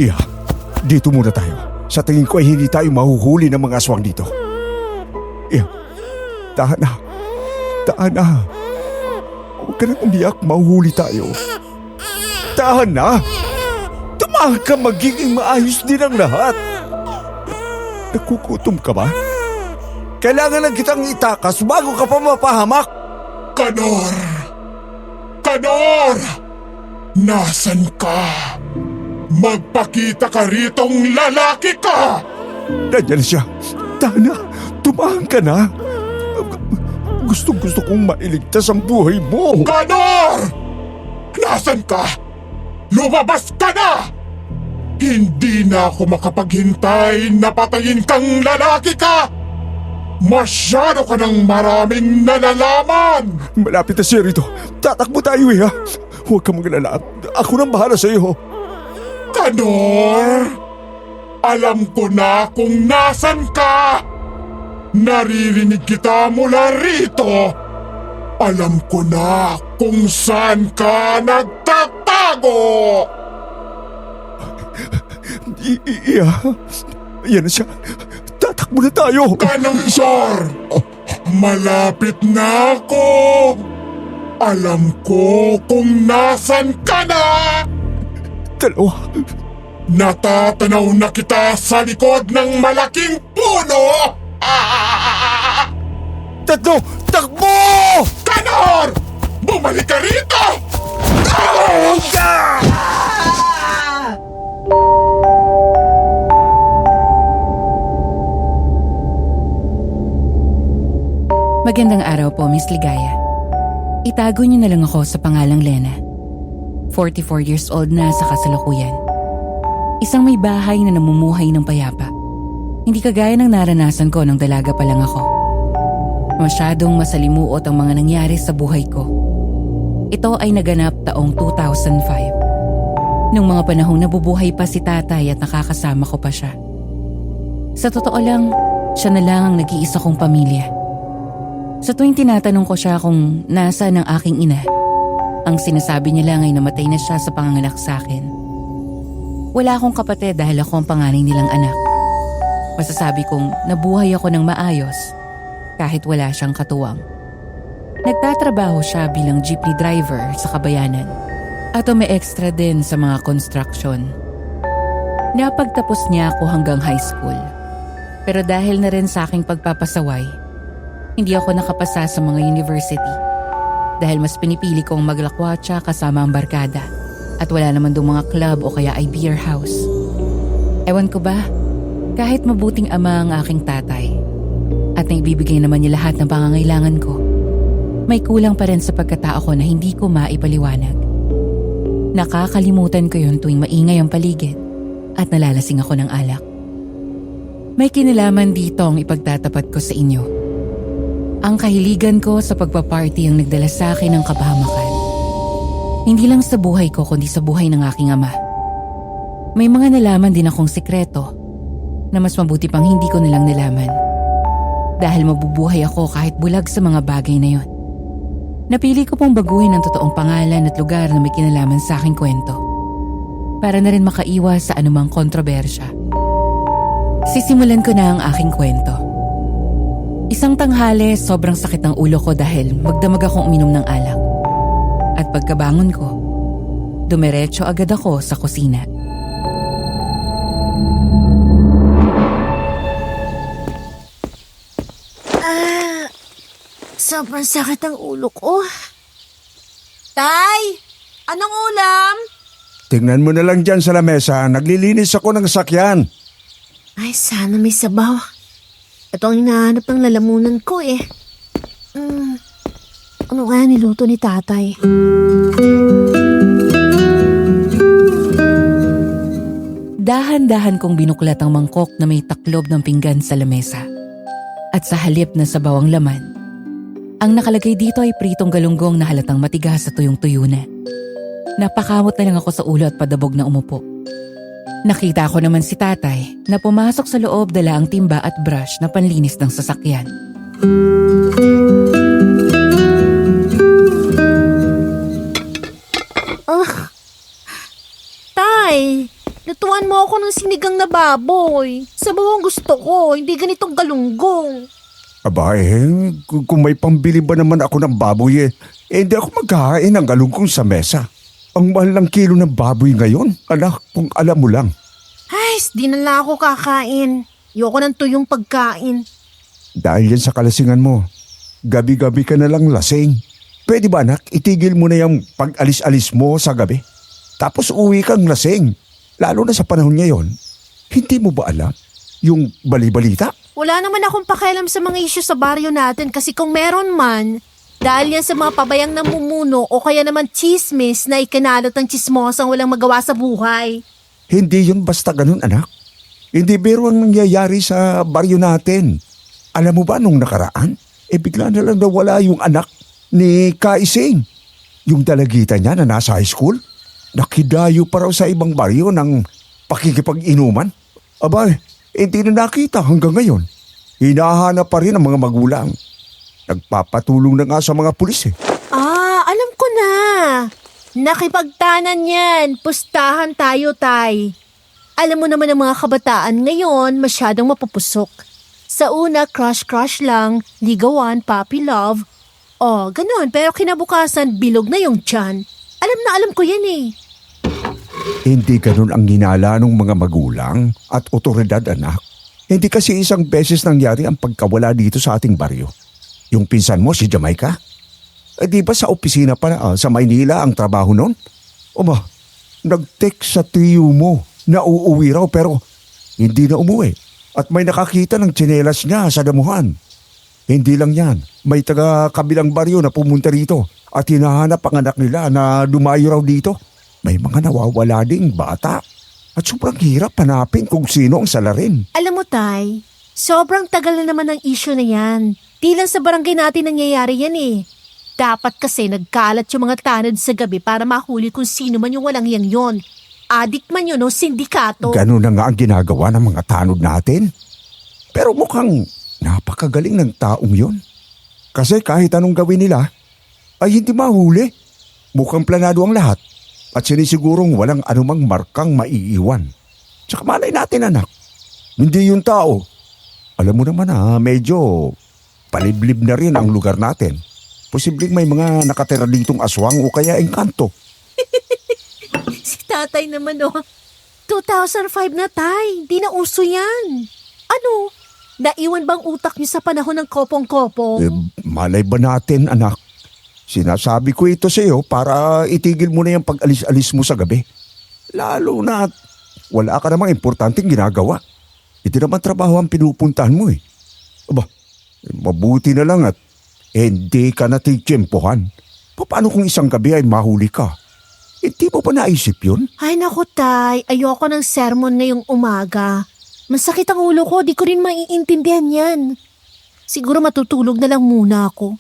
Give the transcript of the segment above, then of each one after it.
Iya, dito muna tayo. Sa tingin ko ay hindi tayo mahuhuli ng mga aswang dito. Iya, tahan na. Tahan na. Huwag ka nang umiyak, mahuhuli tayo. Tahan na. Tumahan ka, magiging maayos din ang lahat. Nakukutom ka ba? Kailangan lang kitang itakas bago ka pa mapahamak. Kanor! Kanor! Nasaan ka? Magpakita ka ritong lalaki ka! Nandiyan siya. Tana, tumahan ka na. Gusto kong mailigtas ang buhay mo. Kanor! Nasaan ka? Lumabas ka na! Hindi na ako makapaghintay na patayin kang lalaki ka! Masyado ka ng maraming nalalaman! Malapit na siya rito. Tatakbo tayo ha. Huwag ka magalala. Ako nang bahala sa iyo. Kanor! Alam ko na kung nasan ka! Naririnig kita mula rito! Alam ko na kung saan ka nagtatago! Iya. Yan na siya. Tatakbo na tayo. Kanonsor! Malapit na ako! Alam ko kung nasan ka na! Dalawa. Natatanaw na kita sa likod ng malaking puno! Tatlo! Takbo! Kanor! Bumalik ka rito! Magandang araw po, Miss Ligaya. Itago niyo na lang ako sa pangalang Lena. 44 years old na sa kasalukuyan. Isang may bahay na namumuhay ng payapa. Hindi kagaya ng naranasan ko nang dalaga pa lang ako. Masyadong masalimuot ang mga nangyari sa buhay ko. Ito ay naganap taong 2005. Nung mga panahong nabubuhay pa si tatay at nakakasama ko pa siya. Sa totoo lang, siya na lang ang nag-iisa kong pamilya. Sa tuwing tinatanong ko siya kung nasaan ang aking ina, ang sinasabi niya lang ay namatay na siya sa panganganak sa akin. Wala akong kapatid dahil ako ang panganay nilang anak. Masasabi kong nabuhay ako ng maayos kahit wala siyang katuwang. Nagtatrabaho siya bilang jeepney driver sa Kabayanan at may extra din sa mga construction. Napagtapos niya ako hanggang high school. Pero dahil na rin sa aking pagpapasaway, hindi ako nakapasa sa mga university dahil mas pinipili kong maglakwatsa kasama ang barkada at wala naman doon mga club o kaya ay beer house. Ewan ko ba, kahit mabuting ama ang aking tatay at naibibigay naman niya lahat ng pangangailangan ko, may kulang pa rin sa pagkatao ko na hindi ko maipaliwanag. Nakakalimutan ko yun tuwing maingay ang paligid at nalalasing ako ng alak. May kinalaman dito ang ipagtatapat ko sa inyo. Ang kahiligan ko sa pagpaparty ang nagdala sa akin ng kapahamakan. Hindi lang sa buhay ko kundi sa buhay ng aking ama. May mga nalaman din akong sikreto na mas mabuti pang hindi ko nalang nalaman. Dahil mabubuhay ako kahit bulag sa mga bagay na yon. Napili ko pong baguhin ang totoong pangalan at lugar na may kinalaman sa aking kwento. Para na rin makaiwas sa anumang kontrobersya. Sisimulan ko na ang aking kwento. Isang tanghali, sobrang sakit ng ulo ko dahil magdamag akong uminom ng alak. At pagkabangon ko, dumiretso agad ako sa kusina. Sobrang sakit ang ulo ko. Tay! Anong ulam? Tingnan mo na lang dyan sa lamesa. Naglilinis ako ng sakyan. Ay, sana may sabaw. Ito ang hinahanap ng lalamunan ko eh. Ano kaya niluto ni tatay? Dahan-dahan kong binuklat ang mangkok na may taklob ng pinggan sa lamesa. At sa halip na sabaw ang laman, ang nakalagay dito ay pritong galunggong na halatang matigas sa tuyong-tuyo na. Napakamot na lang ako sa ulo at padabog na umupo. Nakita ko naman si tatay na pumasok sa loob dala ang timba at brush na panlinis ng sasakyan. Tay, tuwan mo ako ng sinigang na baboy. Sabaw ang gusto ko, hindi ganitong galunggong. Aba kung may pambili ba naman ako ng baboy hindi ako maghahain ng galunggong sa mesa. Ang mahal ng kilo ng baboy ngayon, anak, kung alam mo lang. Ay, di na lang ako kakain. Ayoko ng tuyong pagkain. Dahil yan sa kalasingan mo, gabi-gabi ka na lang lasing. Pwede ba anak, itigil mo na yung pag-alis-alis mo sa gabi? Tapos uwi kang lasing. Lalo na sa panahon ngayon, hindi mo ba alam yung bali-balita? Wala naman akong pakialam sa mga isyu sa baryo natin kasi kung meron man, dahil yan sa mga pabayang namumuno o kaya naman chismis na ikinalot ng chismosang walang magawa sa buhay. Hindi yun basta ganun anak. Hindi biro ang nangyayari sa baryo natin. Alam mo ba nung nakaraan? Bigla na lang nawala yung anak ni Kaising. Yung dalagita niya na nasa high school. Nakidayo pa raw sa ibang baryo ng pakikipag-inuman. Aba, hindi na nakita hanggang ngayon. Hinahanap pa rin ang mga magulang. Nagpapatulong na nga sa mga pulis Alam ko na. Nakipagtanan yan. Pustahan tayo, Tay. Alam mo naman ang mga kabataan ngayon masyadong mapupusok. Sa una, crush-crush lang, ligawan, puppy love. Ganun. Pero kinabukasan, bilog na yung tiyan. Alam ko yan eh. Hindi ganun ang ginala ng mga magulang at otoridad anak. Hindi kasi isang beses nangyari ang pagkawala dito sa ating baryo. Yung pinsan mo si Jamaica? Di ba sa opisina pa sa Maynila ang trabaho nun? Nag-text sa tiyo mo na uuwi raw pero hindi na umuwi. At may nakakita ng tsinelas niya sa damuhan. Hindi lang yan, may taga-kabilang baryo na pumunta rito at hinahanap ang anak nila na dumayo raw dito. May mga nawawala ding bata at sobrang hirap hanapin kung sino ang salarin. Alam mo, Tay, sobrang tagal na naman ang issue na yan. Di lang sa barangay natin nangyayari yan eh. Dapat kasi nagkalat yung mga tanod sa gabi para mahuli kung sino man yung walang yang yon. Adik man yun o sindikato. Ganun na nga ang ginagawa ng mga tanod natin. Pero mukhang napakagaling ng taong yon. Kasi kahit anong gawin nila, ay hindi mahuli. Mukhang planado ang lahat. At sinisigurong walang anumang markang maiiwan. Tsaka malay natin anak, hindi yung tao. Alam mo naman medyo paliblib na rin ang lugar natin. Posibleng may mga nakatira ditong aswang o kaya engkanto. Si tatay naman 2005 na, Tay. Di na uso yan. Ano? Naiwan bang utak niyo sa panahon ng kopong-kopong? Malay ba natin anak? Sinasabi ko ito sa iyo para itigil mo na yung pag-alis-alis mo sa gabi. Lalo na wala ka namang importanteng ginagawa. Ito naman trabaho ang pinupuntahan mo mabuti na lang at hindi ka natitsyempohan. Paano kung isang gabi ay mahuli ka? Hindi mo pa naisip yun? Ay naku, Tay. Ayoko ng sermon ngayong umaga. Masakit ang ulo ko. Di ko rin maiintindihan yan. Siguro matutulog na lang muna ako.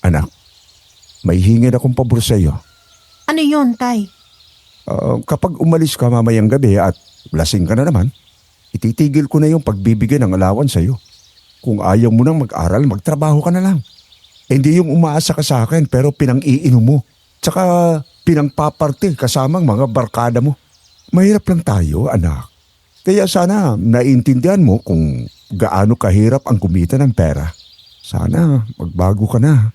Anak, may hingin akong pabor sa iyo. Ano yon, Tay? Kapag umalis ka mamayang gabi at lasing ka na naman, ititigil ko na yung pagbibigay ng alawan sa iyo. Kung ayaw mo nang mag-aral, magtrabaho ka na lang. Hindi yung umaasa ka sa akin pero pinang-iinom mo. Tsaka pinangpaparte kasamang mga barkada mo. Mahirap lang tayo, anak. Kaya sana naiintindihan mo kung gaano kahirap ang kumita ng pera. Sana magbago ka na.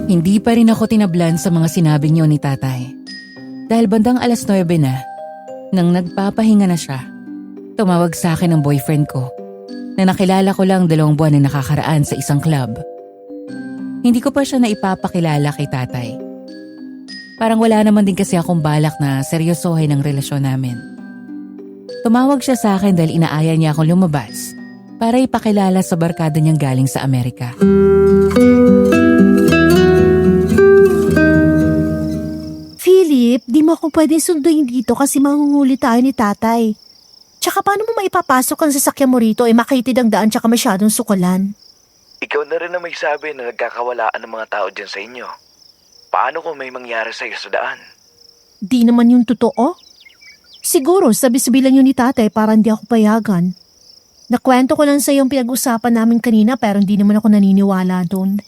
Hindi pa rin ako tinablan sa mga sinabi niyo ni tatay. Dahil bandang 9:00 na, nang nagpapahinga na siya, tumawag sa akin ang boyfriend ko na nakilala ko lang 2 buwan na nakakaraan sa isang club. Hindi ko pa siya naipapakilala kay tatay. Parang wala naman din kasi akong balak na seryosohin ang relasyon namin. Tumawag siya sa akin dahil inaaya niya akong lumabas para ipakilala sa barkada niyang galing sa Amerika. Philip, di mo ako pwedeng sunduin dito kasi mahuhuli tayo ni tatay. Tsaka paano mo maipapasok ang sasakyan mo rito makitid ang daan tsaka masyadong sukulan? Ikaw na rin na may sabi na nagkakawalaan ng mga tao dyan sa inyo. Paano kung may mangyari sa'yo sa daan? Di naman yung totoo. Siguro sabi-sabi lang yun ni tatay para hindi ako payagan. Nakwento ko lang sa yung pinag-usapan namin kanina pero hindi naman ako naniniwala doon.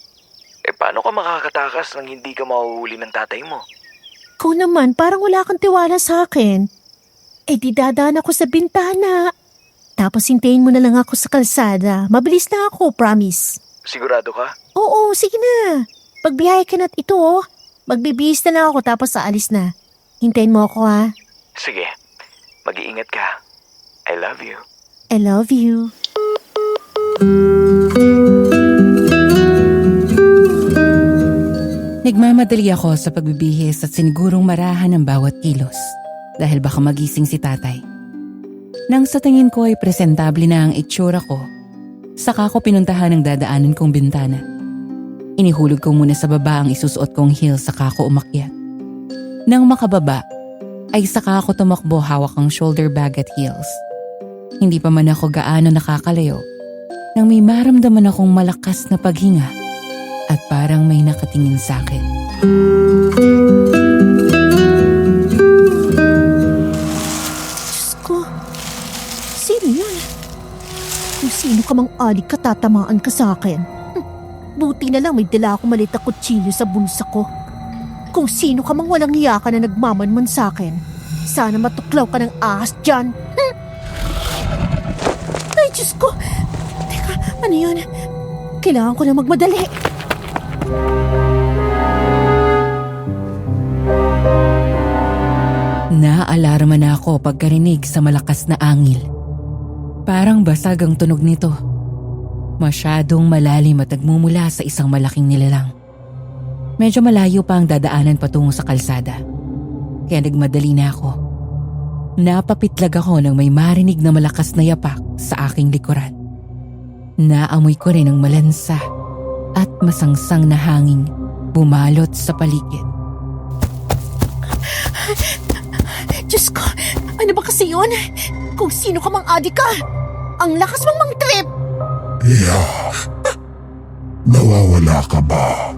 Paano ka makakatakas nang hindi ka mahuhuli ng tatay mo? Ikaw naman, parang wala kang tiwala sa akin. Eh di dadaan ako sa bintana. Tapos hintayin mo na lang ako sa kalsada. Mabilis na ako, promise. Sigurado ka? Oo, sige na. Pagbiyahe ka na't ito, oh. Magbibihis na lang ako tapos aalis na. Hintayin mo ako, ha? Sige, mag-iingat ka. I love you. I love you. Nagmamadali ako sa pagbibihis at sinigurong marahan ang bawat kilos dahil baka magising si tatay. Nang sa tingin ko ay presentable na ang itsura ko, saka ko pinuntahan ang dadaanan kong bintana. Inihulog ko muna sa baba ang isusuot kong heels saka ko umakyat. Nang makababa, ay saka ako tumakbo hawak ang shoulder bag at heels. Hindi pa man ako gaano nakakalayo nang may maramdaman akong malakas na paghinga at parang may nakatingin sa akin. Diyos ko, sino yun? Kung sino ka mang adik ka, tatamaan ka sa akin. Buti na lang may dala akong maliit na kutsilyo sa bulsa ko. Kung sino ka mang walang hiya ka na nagmamanman sa akin, sana matuklaw ka ng ahas dyan. Ay, Diyos ko! Teka, ano yun? Kailangan ko na magmadali. Naalarma na ako pagkarinig sa malakas na angil. Parang basag ang tunog nito. Masyadong malalim at nagmumula sa isang malaking nilalang. Medyo malayo pa ang dadaanan patungo sa kalsada. Kaya nagmadali na ako. Napapitlag ako nang may marinig na malakas na yapak sa aking likuran. Naamoy ko rin ang malansa at masangsang na hangin bumalot sa paligid. Diyos ko, ano ba kasi yun? Kung sino ka mang adik ka, ang lakas mong mang trip! Yeah. Nawawala ka ba?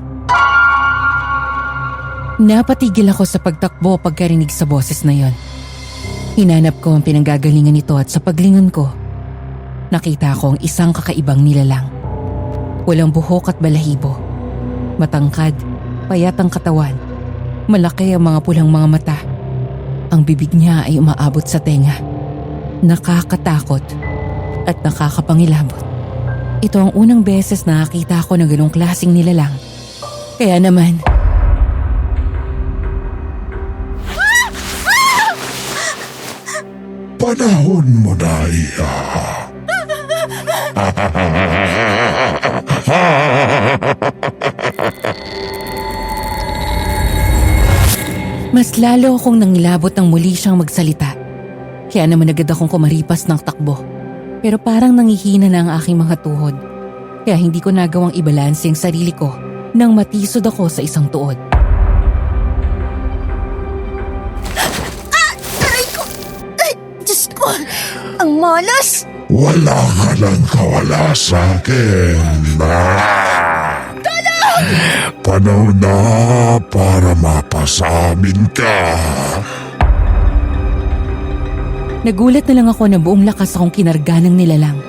Napatigil ako sa pagtakbo pagkarinig sa boses na yon. Hinanap ko ang pinanggagalingan nito at sa paglingon ko, nakita ko ang isang kakaibang nilalang. Walang buhok at balahibo. Matangkad, payat ang katawan. Malaki ang mga pulang mga mata. Ang bibig niya ay umaabot sa tenga. Nakakatakot at nakakapangilabot. Ito ang unang beses na nakita ko ng ganong klaseng nilalang. Kaya naman... Panahon mo na, Iya. Mas lalo akong nangilabot nang muli siyang magsalita. Kaya naman agad akong kumaripas ng takbo. Pero parang nangihina na ang aking mga tuhod. Kaya hindi ko nagawang ibalanse ang sarili ko nang matisod ako sa isang tuod. Aray ko! Ay, Diyos ko! Ang malas! Wala ka nang kawala sa akin. Panahon na para mapasamin ka. Nagulat na lang ako na buong lakas akong kinarga ng nilalang.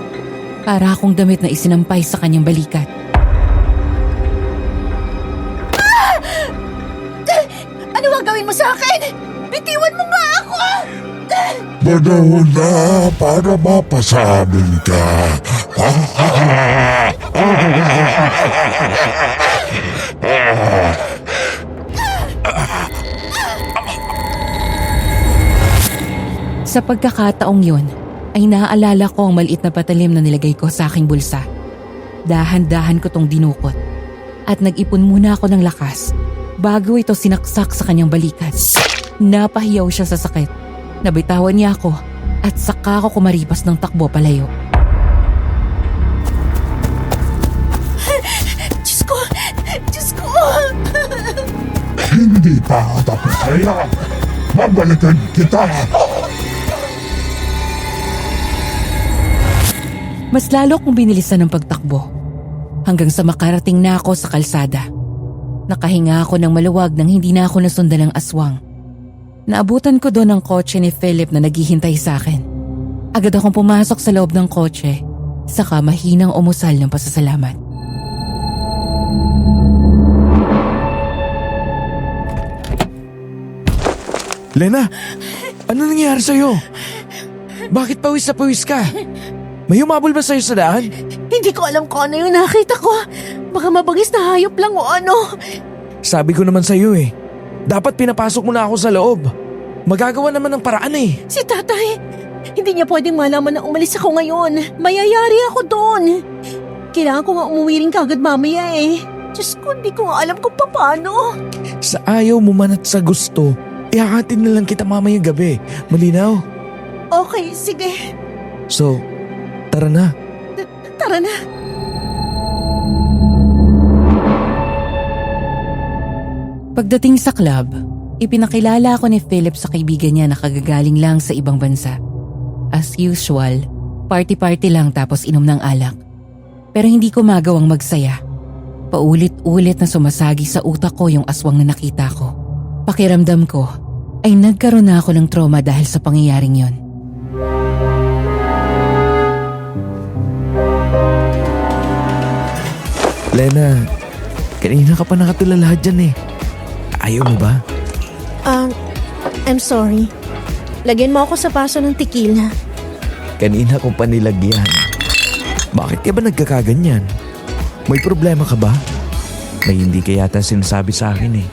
Para akong damit na isinampay sa kanyang balikat. Ano ang gawin mo sa akin? Bitiwan mo nga ako! Panahon na para mapasamin ka. Sa pagkakataong yun, ay naaalala ko ang maliit na patalim na nilagay ko sa aking bulsa. Dahan-dahan ko tong dinukot. At nag-ipon muna ako ng lakas bago ito sinaksak sa kanyang balikat. Napahiyaw siya sa sakit. Nabitawan niya ako at saka ako kumaripas ng takbo palayo. Diyos ko! Diyos ko! Hindi pa tapos kaya. Babalikan kita. Mas lalo kong binilisan ng pagtakbo. Hanggang sa makarating na ako sa kalsada. Nakahinga ako ng maluwag nang hindi na ako nasundan ng aswang. Naabutan ko doon ang kotse ni Philip na naghihintay sa akin. Agad akong pumasok sa loob ng kotse, saka mahinang umusal ng pasasalamat. Lena, ano nangyayari sa'yo? Bakit pawis na pawis ka? May humabol ba sa'yo sa daan? Hindi ko alam kung ano yung nakita ko. Baka mabangis na hayop lang o ano. Sabi ko naman sa'yo eh. Dapat pinapasok mo na ako sa loob. Magagawa naman ng paraan eh. Si tatay, hindi niya pwedeng malaman na umalis ako ngayon. Mayayari ako doon. Kailangan ko nga umuwi rin kagad mamaya eh. Diyos ko, hindi ko nga alam kung paano. Sa ayaw mo man at sa gusto, ihahatid na lang kita mamayang gabi. Malinaw? Okay, sige. So, tara na. Tara na. Pagdating sa club, ipinakilala ako ni Philip sa kaibigan niya na kagagaling lang sa ibang bansa. As usual, party-party lang tapos inom ng alak. Pero hindi ko magawang magsaya. Paulit-ulit na sumasagi sa utak ko yung aswang na nakita ko. Pakiramdam ko ay nagkaroon na ako ng trauma dahil sa pangyayaring yon. Lena, kanina ka pa nakatulala dyan eh. Ayaw mo ba? I'm sorry. Lagyan mo ako sa baso ng tequila. Kanina kong panilagyan. Bakit ka ba nagkakaganyan? May problema ka ba? May hindi ka yata sinasabi sa akin eh.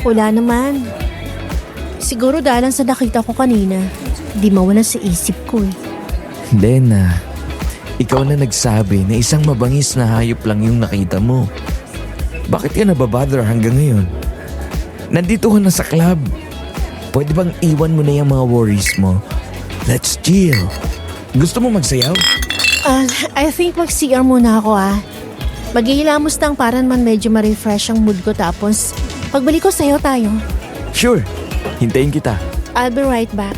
Wala naman. Siguro dahil lang sa nakita ko kanina, di mawala sa isip ko eh. Lena, ikaw na nagsabi na isang mabangis na hayop lang yung nakita mo. Bakit ka nababother hanggang ngayon? Nandito ka na sa club. Pwede bang iwan mo na yung mga worries mo? Let's chill. Gusto mo magsayaw? I think mag-CR muna ako Maghihilamos lang para naman medyo ma-refresh ang mood ko tapos pagbalik ko sa'yo tayo. Sure. Hintayin kita. I'll be right back.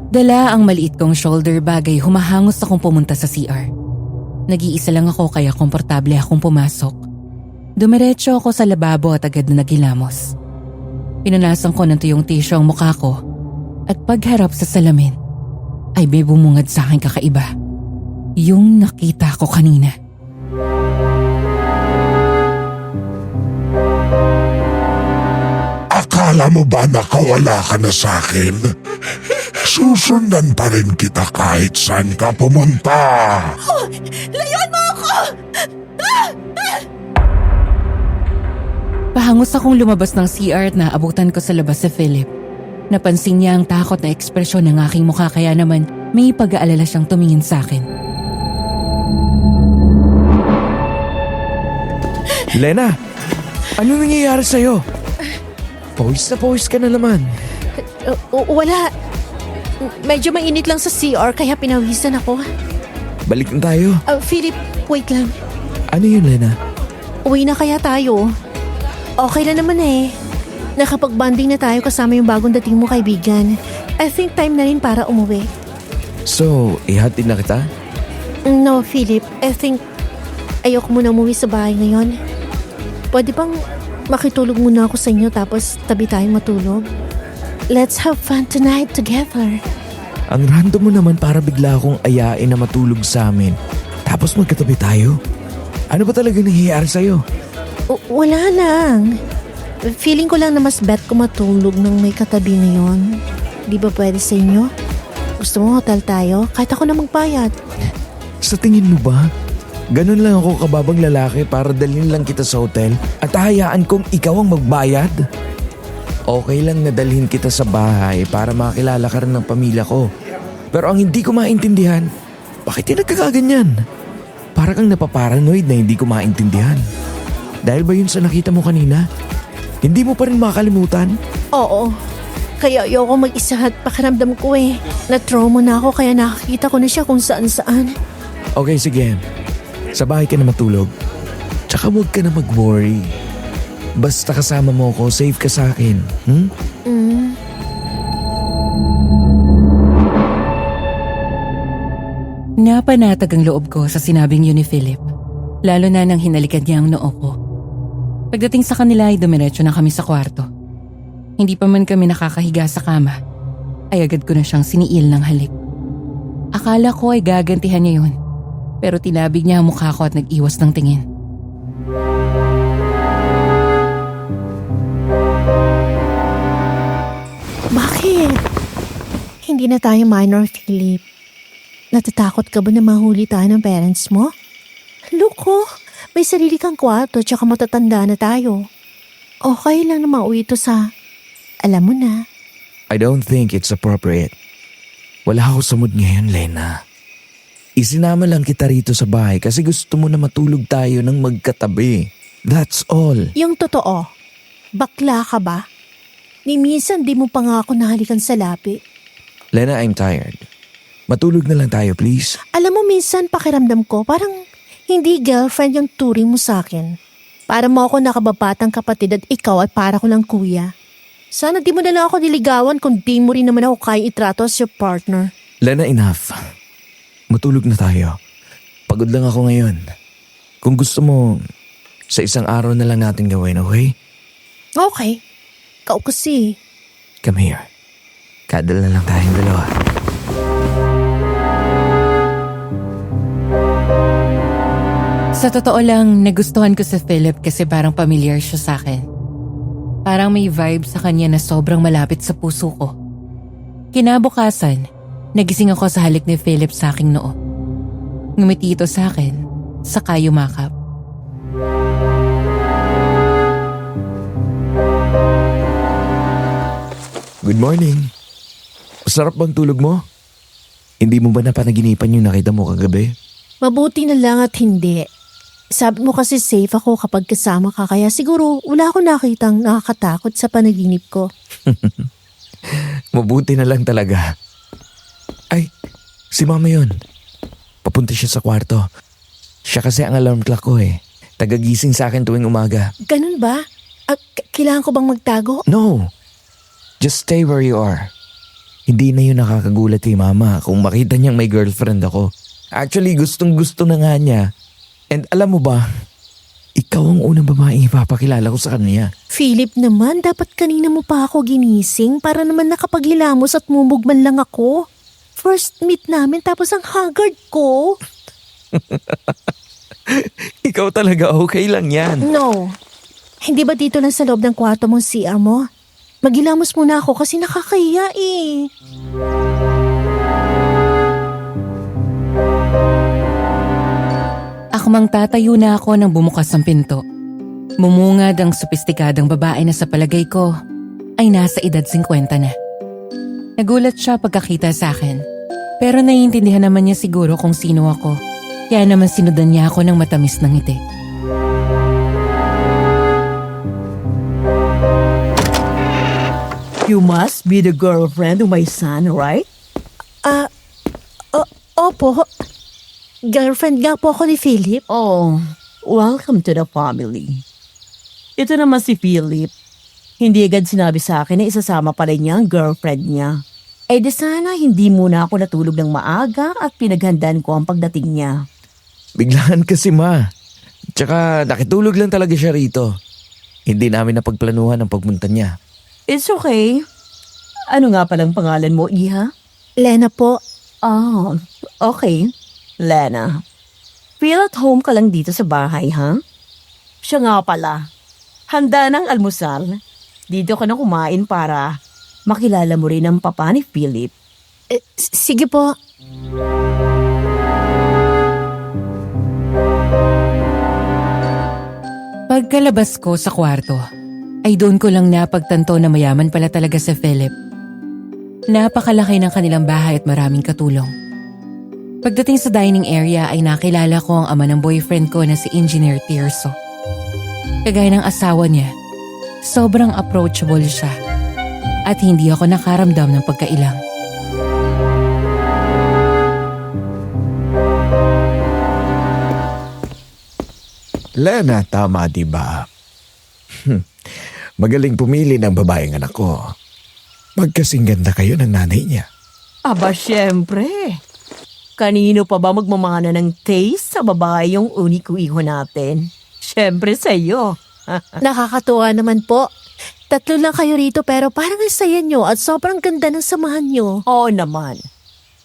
Dala ang maliit kong shoulder bag ay humahangos akong pumunta sa CR. Nag-iisa lang ako kaya komportable akong pumasok. Dumiretso ako sa lababo at agad na naghilamos. Pinanasan ko ng tuyong tissue ang mukha ko at pagharap sa salamin ay may bumungad sa akin kakaiba. Yung nakita ko kanina. Akala mo ba nakawala ka na sa akin? Susundan pa rin kita kahit saan ka pumunta. Layuan mo ako! Pahangos akong lumabas ng CR at naabutan ko sa labas si Philip. Napansin niya ang takot na ekspresyon ng aking mukha kaya naman may pag-aalala siyang tumingin sa akin. Lena, ano nangyayari sa'yo? Pawis na pawis ka na naman. Wala. Medyo mainit lang sa CR kaya pinawisan ako. Balik na tayo. Philip, wait lang. Ano yun, Lena? Uwi na kaya tayo? Okay lang naman eh. Nakapag-bonding na tayo kasama yung bagong dating mo kaibigan. I think time na rin para umuwi. So, ihatid na kita? No, Philip. I think ayoko muna umuwi sa bahay ngayon. Pwede bang makitulog muna ako sa inyo tapos tabi tayong matulog? Let's have fun tonight together. Ang random mo naman para bigla akong ayain na matulog sa amin. Tapos magkatabi tayo? Ano ba talaga nangyayari sa'yo? Wala lang. Feeling ko lang na mas bet ko matulog nang may katabi ngayon. Di ba pwede sa inyo? Gusto mo hotel tayo? Kahit ako na magbayad. Sa tingin mo ba? Ganun lang ako kababang lalaki para dalhin lang kita sa hotel at hayaan kong ikaw ang magbayad? Okay lang na dalhin kita sa bahay para makilala ka rin ng pamilya ko. Pero ang hindi ko maintindihan, bakit yung nagkakaganyan? Para kang napaparanoid na hindi ko maintindihan. Dahil ba yun sa nakita mo kanina? Hindi mo pa rin makalimutan? Oo. Kaya ayoko mag-isa at pakiramdam ko na-trauma na ako kaya nakakita ko na siya kung saan-saan. Okay, sige. Sa bahay ka na matulog. Tsaka huwag ka na mag-worry. Basta kasama mo ako, safe ka sa akin. Napanatag ang loob ko sa sinabing yun ni Philip. Lalo na nang hinalikan niya ang noo ko. Pagdating sa kanila ay dumiretso na kami sa kwarto. Hindi pa man kami nakakahiga sa kama, ay agad ko na siyang siniil ng halik. Akala ko ay gagantihan niya yun, pero tinabig niya ang mukha ko at nag-iwas ng tingin. Bakit? Hindi na tayo minor, Philip. Natatakot ka ba na mahuli tayo ng parents mo? Loko, may sarili kang kwarto tsaka matatanda na tayo. Okay lang na mauwi ito sa... Alam mo na. I don't think it's appropriate. Wala ako sa mood ngayon, Lena. Isinama lang kita rito sa bahay kasi gusto mo na matulog tayo ng magkatabi. That's all. Yung totoo, bakla ka ba? Ni minsan di mo pa nga ako nahalikan sa lapi. Lena, I'm tired. Matulog na lang tayo, please. Alam mo minsan pakiramdam ko parang hindi girlfriend yung turing mo sa akin. Para mo ako nakababatang kapatid at ikaw ay para ko lang kuya. Sana di mo na lang ako niligawan kung di mo rin naman ako kaya itrato as your partner. Lena, enough. Matulog na tayo. Pagod lang ako ngayon. Kung gusto mo, sa isang araw na lang natin gawin, okay? Okay. Ikaw kasi. Come here. Cuddle na lang tayong dalawa. Sa totoo lang, nagustuhan ko si Philip kasi parang familiar siya sa akin. Parang may vibe sa kanya na sobrang malapit sa puso ko. Kinabukasan, nagising ako sa halik ni Philip sa aking noo. Ngumiti ito sa akin, saka yumakap. Good morning. Masarap bang tulog mo? Hindi mo ba napanaginipan yung nakita mo kagabi? Mabuti na lang at hindi. Sabi mo kasi safe ako kapag kasama ka kaya siguro wala akong nakitang nakakatakot sa panaginip ko. Mabuti na lang talaga. Ay, si mama yun. Papunta siya sa kwarto. Siya kasi ang alarm clock ko eh. Tagagising sa akin tuwing umaga. Ganun ba? Kailangan ko bang magtago? No. Just stay where you are. Hindi na yun nakakagulat kay mama kung makita niyang may girlfriend ako. Actually, gustong-gusto na nga niya. And alam mo ba, ikaw ang unang babae ipapakilala ko sa kanya. Philip naman, dapat kanina mo pa ako ginising para naman nakapaghilamos at mumugman lang ako. First meet namin tapos ang haggard ko. Ikaw talaga okay lang yan. No. Hindi ba dito lang sa loob ng kwarto mong CR mo? Maghilamos muna ako kasi nakakahiya eh. Akmang tatayo na ako nang bumukas ang pinto. Mumungad ang sopistikadang babae na sa palagay ko ay nasa edad 50 na. Nagulat siya pagkakita sa akin. Pero naiintindihan naman niya siguro kung sino ako. Kaya naman sinudan niya ako ng matamis ng ngiti. You must be the girlfriend of my son, right? Opo. Girlfriend nga po ako ni Philip. Oh, welcome to the family. Ito naman si Philip. Hindi agad sinabi sa akin na isasama pa rin niya ang girlfriend niya. Eh di sana hindi muna ako natulog ng maaga at pinaghandaan ko ang pagdating niya. Biglaan kasi ma. Tsaka nakitulog lang talaga siya rito. Hindi namin napagplanuhan ang pagpunta niya. It's okay. Ano nga palang pangalan mo, Iha? Lena po. Oh, okay. Lena, feel at home ka lang dito sa bahay, ha? Siya nga pala. Handa ng almusal. Dito ka na kumain para makilala mo rin ang papa ni Philip. Sige po. Pagkalabas ko sa kwarto, ay doon ko lang napagtanto na mayaman pala talaga si Philip. Napakalaki ng kanilang bahay at maraming katulong. Pagdating sa dining area ay nakilala ko ang ama ng boyfriend ko na si Engineer Tirso. Kagaya ng asawa niya, sobrang approachable siya at hindi ako nakaramdam ng pagkailang. Lena, tama diba? Magaling pumili ng babaeng anak ko. Magkasing ganda kayo ng nanay niya. Aba, syempre. Kanino pa ba magmamana ng taste sa babae yung uniko iho natin? Syempre sa'yo. Nakakatuwa naman po. 3 lang kayo rito pero parang ang saya nyo at sobrang ganda ng samahan nyo. Oo naman.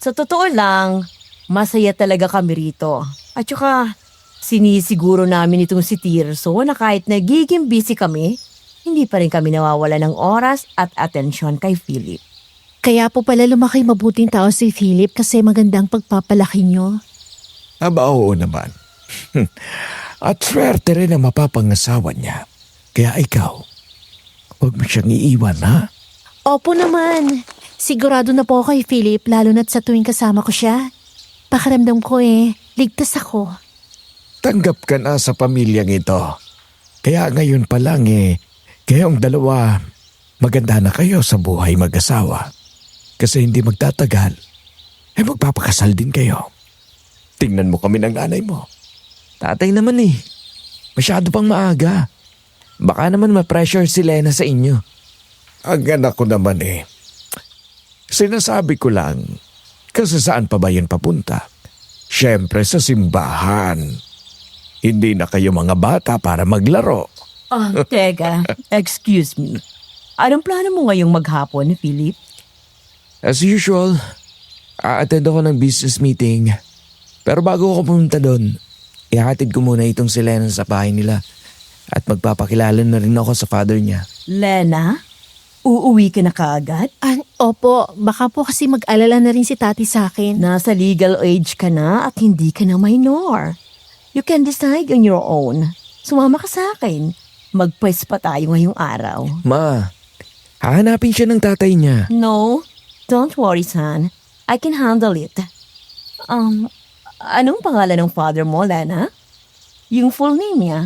Sa totoo lang, masaya talaga kami rito. At saka, sinisiguro namin itong si Tirso na kahit nagiging busy kami, hindi pa rin kami nawawala ng oras at atensyon kay Philip. Kaya po pala lumaki mabuting tao si Philip kasi magandang pagpapalaki nyo. Aba, oo naman. At swerte rin ang mapapangasawa niya. Kaya ikaw, huwag mo siyang iiwan, ha? Opo naman. Sigurado na po kay Philip lalo na't sa tuwing kasama ko siya. Pakiramdam ko ligtas ako. Tanggap ka na sa pamilyang ito. Kaya ngayon pa lang kayong dalawa, maganda na kayo sa buhay mag-asawa. Kasi hindi magtatagal, magpapakasal din kayo. Tingnan mo kami ng nanay mo. Tatay naman masyado pang maaga. Baka naman ma-pressure si Lena sa inyo. Ang anak ko naman sinasabi ko lang, kasi saan pa ba yun papunta? Siyempre sa simbahan. Hindi na kayo mga bata para maglaro. Teka, excuse me. Anong plano mo ngayong maghapon, Philip? As usual, a-attend ako ng business meeting. Pero bago ako pumunta doon, ihatid ko muna itong si Lena sa bahay nila at magpapakilala na rin ako sa father niya. Lena? Uuwi ka na kaagad? Opo, baka po kasi mag-alala na rin si tati sa akin. Nasa legal age ka na at hindi ka na minor. You can decide on your own. Sumama ka sa akin. Magpwes pa tayo ngayong araw. Ma, hahanapin siya ng tatay niya. No, don't worry, son. I can handle it. Anong pangalan ng father mo, Lena? Yung full name niya?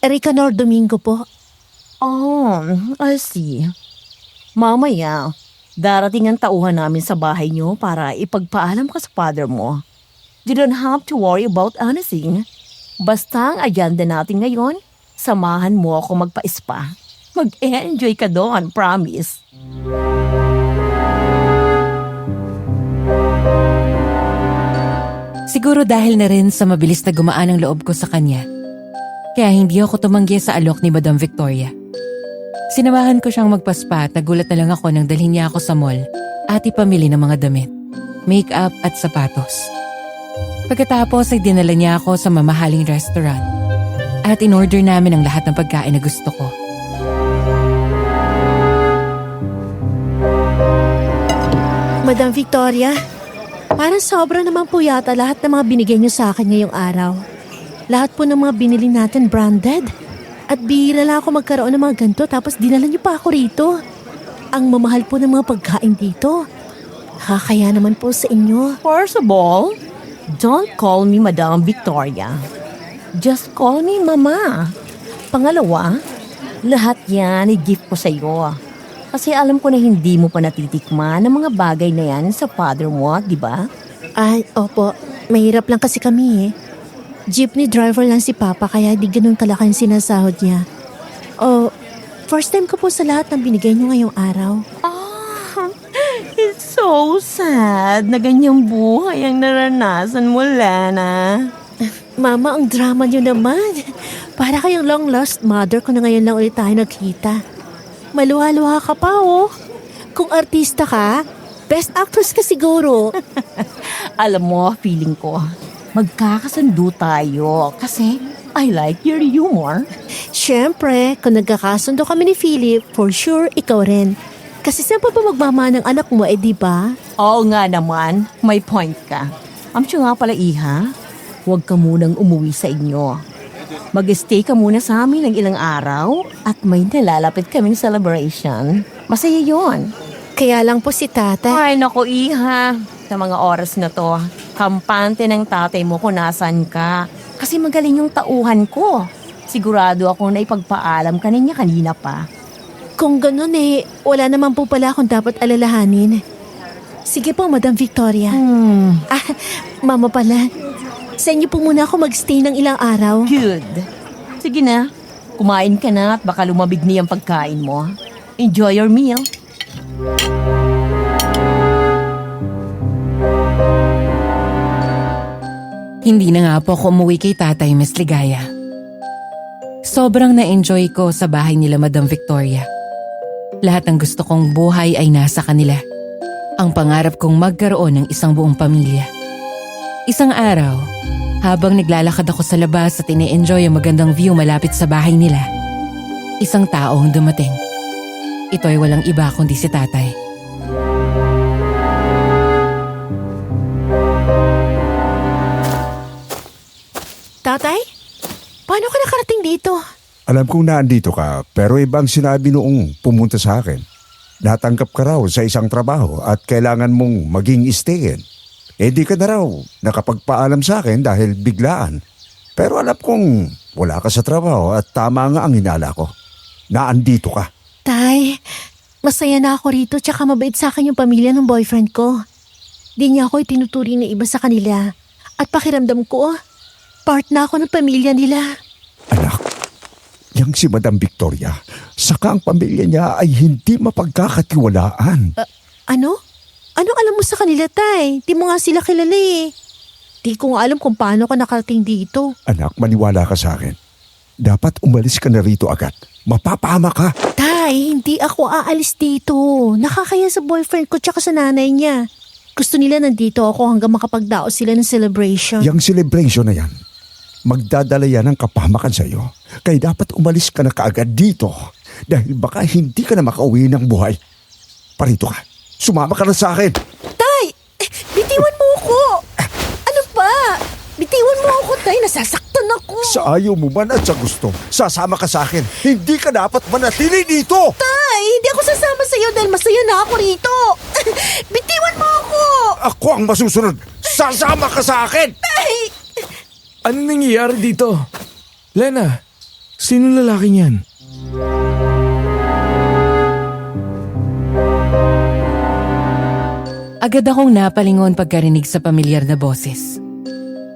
Ricanor Domingo po. Oh, I see. Mamaya, darating ang tauhan namin sa bahay niyo para ipagpaalam ka sa father mo. You don't have to worry about anything. Basta ang agenda natin ngayon, samahan mo ako magpa-spa. Mag-enjoy ka doon, promise. Siguro dahil na rin sa mabilis na gumaan ang loob ko sa kanya. Kaya hindi ako tumanggi sa alok ni Madam Victoria. Sinamahan ko siyang magpa-spa at nagulat na lang ako nang dalhin niya ako sa mall at ipamili ng mga damit, make-up at sapatos. Pagkatapos ay dinala niya ako sa mamahaling restaurant at in-order namin ang lahat ng pagkain na gusto ko. Madam Victoria, parang sobra naman po yata lahat ng mga binigay niyo sa akin ngayong araw. Lahat po ng mga binili natin branded. At bihira lang ako magkaroon ng mga ganito tapos dinala niyo pa ako rito. Ang mamahal po ng mga pagkain dito. Nakakaya naman po sa inyo. First of all, don't call me Madam Victoria. Just call me Mama. Pangalawa, lahat yan i-gift ko sa iyo. Kasi alam ko na hindi mo pa natitikman ang mga bagay na yan sa father mo, di ba? Ay, opo. Mahirap lang kasi kami Jeepney driver lang si Papa kaya di ganun kalaki ang sinasahod niya. Oh, first time ko po sa lahat ng binigay niyo ngayong araw. It's so sad na ganyang buhay ang naranasan mo, Lena. Mama, ang drama niyo naman. Para kayong long lost mother ko na ngayon lang ulit tayo nagkita. Maluha-luha ka pa Kung artista ka, best actress ka siguro. Alam mo, feeling ko, magkakasundo tayo kasi I like your humor. Siyempre, kung nagkakasundo kami ni Philip, for sure, ikaw rin. Kasi saan pa ba magmamahal ng anak mo, di ba? Oo nga naman, may point ka. Amtyo nga pala, Iha, huwag ka munang umuwi sa inyo. Mag-stay ka muna sa amin ng ilang araw at may nalalapit kaming celebration. Masaya yun. Kaya lang po si Tata. Ay, naku, Iha. Sa mga oras na to, kampante ng tatay mo kung nasan ka. Kasi magaling yung tauhan ko. Sigurado ako na ipagpaalam ka niya kanina pa. Kung ganun wala naman po pala akong dapat alalahanin. Sige po, Madam Victoria. Mama pala. Sa inyo po muna ako magstay ng ilang araw. Good. Sige na, kumain ka na at baka lumabig na yung pagkain mo. Enjoy your meal. Hindi na nga po ako umuwi kay Tatay, Miss Ligaya. Sobrang na-enjoy ko sa bahay nila Madam Victoria. Lahat ng gusto kong buhay ay nasa kanila. Ang pangarap kong magkaroon ng isang buong pamilya. Isang araw, habang naglalakad ako sa labas at ine-enjoy ang magandang view malapit sa bahay nila, Isang taong dumating. Ito ay walang iba kundi si tatay. Tatay? Paano ka nakarating dito? Alam kong naandito ka, pero ibang sinabi noong pumunta sa akin. Natanggap ka raw sa isang trabaho at kailangan mong maging stayin. Di ka na raw nakapagpaalam sa akin dahil biglaan. Pero alam kong wala ka sa trabaho at tama nga ang hinala ko. Naandito ka. Tay, masaya na ako rito tsaka mabait sa akin yung pamilya ng boyfriend ko. Di niya ako itinuturing na iba sa kanila. At pakiramdam ko, part na ako ng pamilya nila. Anak, yang si Madam Victoria, saka ang pamilya niya ay hindi mapagkakatiwalaan. Ano? Anong alam mo sa kanila, Tay? Di mo nga sila kilala eh. Di ko nga alam kung paano ka nakarating dito. Anak, maniwala ka sa akin. Dapat umalis ka na rito agad. Mapapahama ka. Tay, hindi ako aalis dito. Nakakaya sa boyfriend ko tsaka sa nanay niya. Gusto nila nandito ako hanggang makapagdao sila ng celebration. Yang celebration na yan, magdadala yan ng kapahamakan sa iyo. Kaya dapat umalis ka na kaagad dito dahil baka hindi ka na makauwi ng buhay. Parito ka. Sumama ka na sa akin. Tay! Bitiwan mo ako! Ano ba? Bitiwan mo ako, Tay. Nasasaktan ako. Sa ayaw mo man at sa gusto, sasama ka sa akin. Hindi ka dapat manatili dito. Tay! Hindi ako sasama sa iyo dahil masaya na ako rito. Bitiwan mo ako! Ako ang masusunod. Sasama ka sa akin. Tay! Ano nangyayari dito? Lena, sino lalaki niyan? Agad akong napalingon pagkarinig sa pamilyar na boses.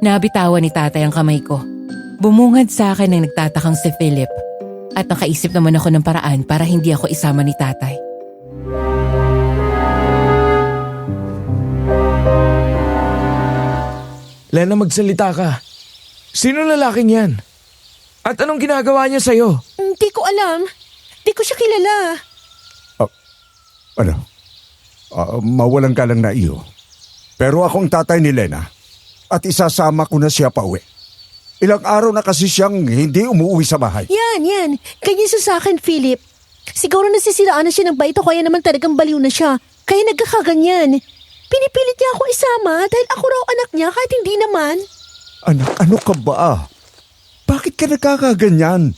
Nabitawan ni tatay ang kamay ko. Bumungad sa akin ang nagtatakang si Philip. At nakaisip naman ako ng paraan para hindi ako isama ni tatay. Lena, magsalita ka. Sino lalaking yan? At anong ginagawa niya sa'yo? Hindi ko alam. Hindi ko siya kilala. Ano? Mawalang galang na iyo. Pero ako ang tatay ni Lena at isasama ko na siya pa uwi. Ilang araw na kasi siyang hindi umuwi sa bahay. Yan. Ganyan siya sa akin, Philip. Siguro nasisiraan na siya ng bait o kaya naman talagang baliw na siya. Kaya nagkakaganyan. Pinipilit niya ako isama dahil ako raw anak niya kahit hindi naman. Anak, ano ka ba? Bakit ka nagkakaganyan?